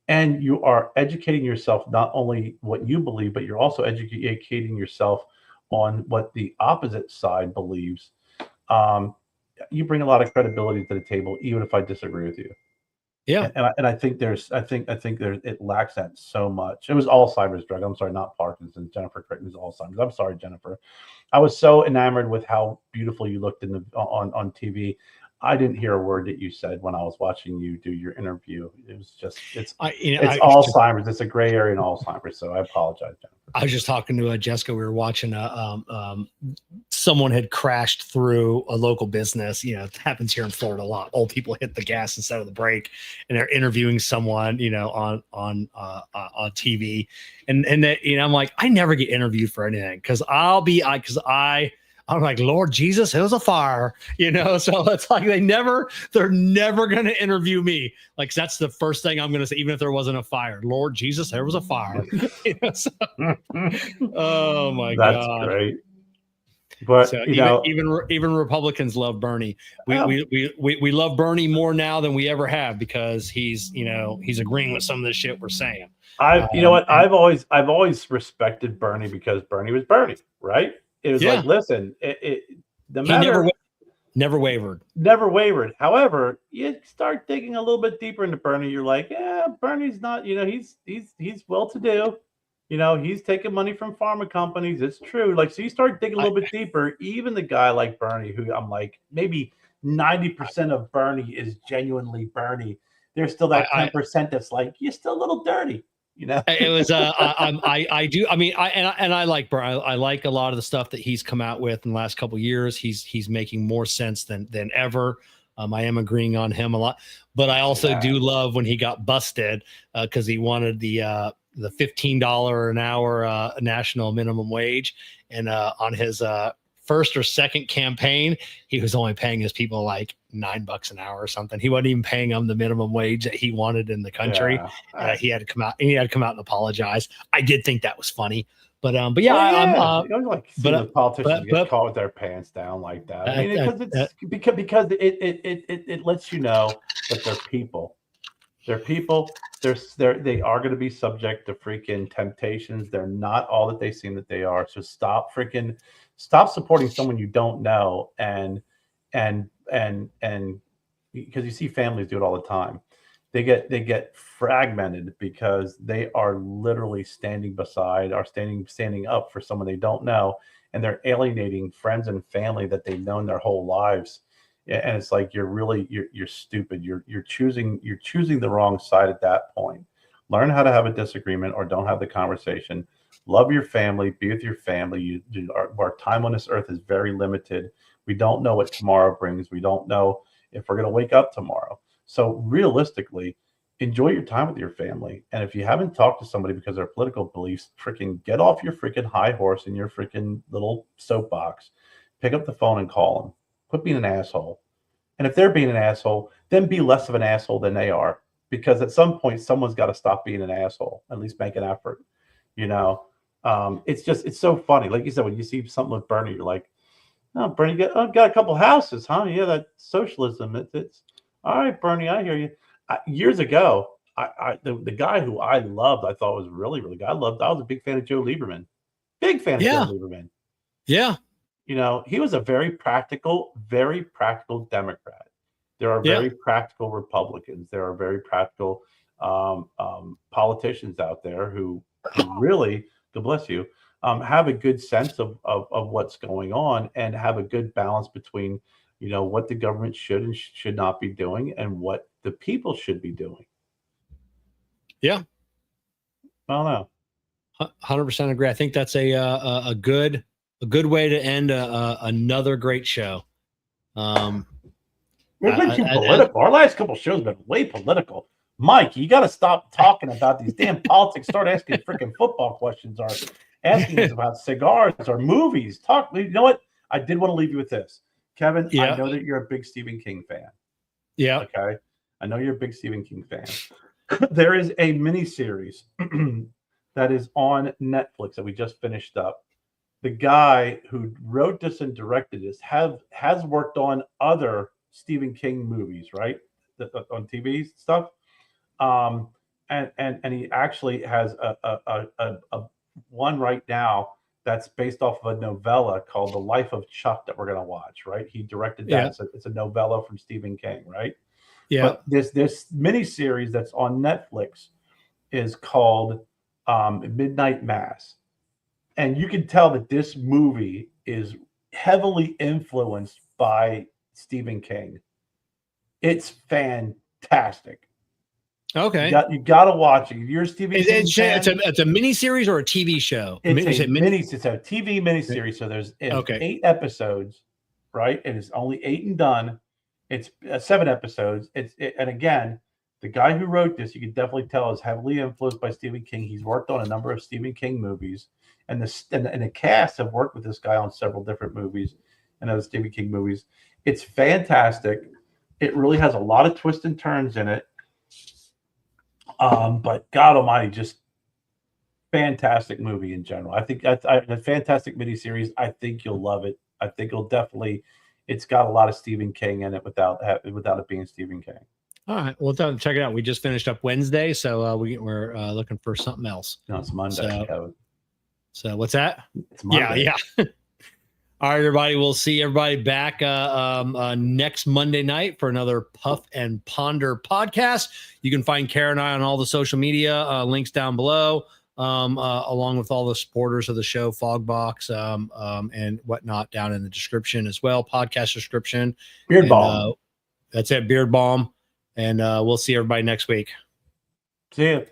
and you are educating yourself not only what you believe, but you're also educating yourself on what the opposite side believes. You bring a lot of credibility to the table, even if I disagree with you. Yeah, and I think it lacks that so much. It was Alzheimer's drug. I'm sorry, not Parkinson's. Jennifer Creighton's Alzheimer's. I'm sorry, Jennifer. I was so enamored with how beautiful you looked on TV. I didn't hear a word that you said when I was watching you do your interview. It was just it's Alzheimer's. It's a gray area in Alzheimer's. So I apologize, Jennifer. I was just talking to Jessica. We were watching someone had crashed through a local business. You know, it happens here in Florida a lot. Old people hit the gas instead of the brake, and they're interviewing someone, you know, on TV. And that, you know, I'm like, I never get interviewed for anything because I'm like, Lord Jesus, it was a fire, you know? So it's like they're never going to interview me. Like, that's the first thing I'm going to say, even if there wasn't a fire. Lord Jesus, there was a fire. You know, so, oh my God. That's great. But so you know, even Republicans love Bernie. We love Bernie more now than we ever have because he's agreeing with some of the shit we're saying. you know what? I've always respected Bernie because Bernie was Bernie, right? It was like, listen, never wavered. Never wavered. However, you start digging a little bit deeper into Bernie, you're like, yeah, Bernie's not, you know, he's well-to-do. You know, he's taking money from pharma companies. It's true. Like, so you start digging a little bit deeper. Even the guy like Bernie, who I'm like, maybe 90% of Bernie is genuinely Bernie. There's still that 10% that's like, you're still a little dirty. You know, it was I do. I mean, I like Bernie. I like a lot of the stuff that he's come out with in the last couple of years. He's making more sense than ever. I am agreeing on him a lot, but I also do love when he got busted because he wanted the $15 an hour national minimum wage, and on his first or second campaign, he was only paying his people like $9 an hour or something. He wasn't even paying them the minimum wage that he wanted in the country. He had to come out and apologize. I did think that was funny, but yeah, you don't like see the politicians get caught with their pants down like that. I mean, because it lets you know that they're people. They're people. They are going to be subject to freaking temptations. They're not all that they seem that they are. So stop supporting someone you don't know, and because you see families do it all the time. They get fragmented because they are literally standing up for someone they don't know, and they're alienating friends and family that they've known their whole lives. And it's like you're stupid. You're choosing the wrong side at that point. Learn how to have a disagreement or don't have the conversation. Love your family. Be with your family. Our time on this earth is very limited. We don't know what tomorrow brings. We don't know if we're going to wake up tomorrow. So realistically, enjoy your time with your family. And if you haven't talked to somebody because of their political beliefs, freaking get off your freaking high horse in your freaking little soapbox. Pick up the phone and call them. Quit being an asshole. And if they're being an asshole, then be less of an asshole than they are. Because at some point, someone's got to stop being an asshole. At least make an effort. It's so funny. Like you said, when you see something with Bernie, you're like, "Oh, Bernie got a couple houses, huh? Yeah, that socialism. It's all right, Bernie. I hear you." Years ago, the guy who I loved, I thought was really, really good. I was a big fan of Joe Lieberman. Big fan of Joe Lieberman. Yeah. He was a very practical Democrat. There are very practical Republicans. There are very practical politicians out there who really, God bless you, have a good sense of what's going on and have a good balance between, what the government should and should not be doing and what the people should be doing. Yeah. I don't know. 100% agree. I think that's a good way to end another great show. We've been too political. Our last couple shows have been way political. Mike, you got to stop talking about these damn politics. Start asking freaking football questions or asking us about cigars or movies. You know what? I did want to leave you with this. Kevin, I know that you're a big Stephen King fan. Yeah. Okay. I know you're a big Stephen King fan. There is a miniseries that is on Netflix that we just finished up. The guy who wrote this and directed this has worked on other Stephen King movies, right? On TV stuff. And he actually has a one right now that's based off of a novella called The Life of Chuck that we're going to watch, right? He directed that. Yeah. It's a novella from Stephen King, right? Yeah. But this miniseries that's on Netflix is called Midnight Mass. And you can tell that this movie is heavily influenced by Stephen King. It's fantastic. Okay. You got to watch it. You're a Stephen King fan. It's a miniseries or a TV show? It's a TV miniseries. So there's 8 episodes, right? And it's only 8 and done. It's 7 episodes. And again, the guy who wrote this, you can definitely tell, is heavily influenced by Stephen King. He's worked on a number of Stephen King movies, and the cast have worked with this guy on several different movies and other Stephen King movies. It's fantastic. It really has a lot of twists and turns in it. But God Almighty, just fantastic movie in general. I think a fantastic miniseries. I think you'll love it. I think it's got a lot of Stephen King in it without it being Stephen King. All right, well, check it out. We just finished up Wednesday, so we're looking for something else. No, it's Monday. So what's that? It's Monday. Yeah. All right, everybody. We'll see everybody back next Monday night for another Puff and Ponder podcast. You can find Kerr and I on all the social media links down below, along with all the supporters of the show, Fogbox, and whatnot down in the description as well, podcast description. Beard Balm. That's it, Beard Balm. And we'll see everybody next week. See you.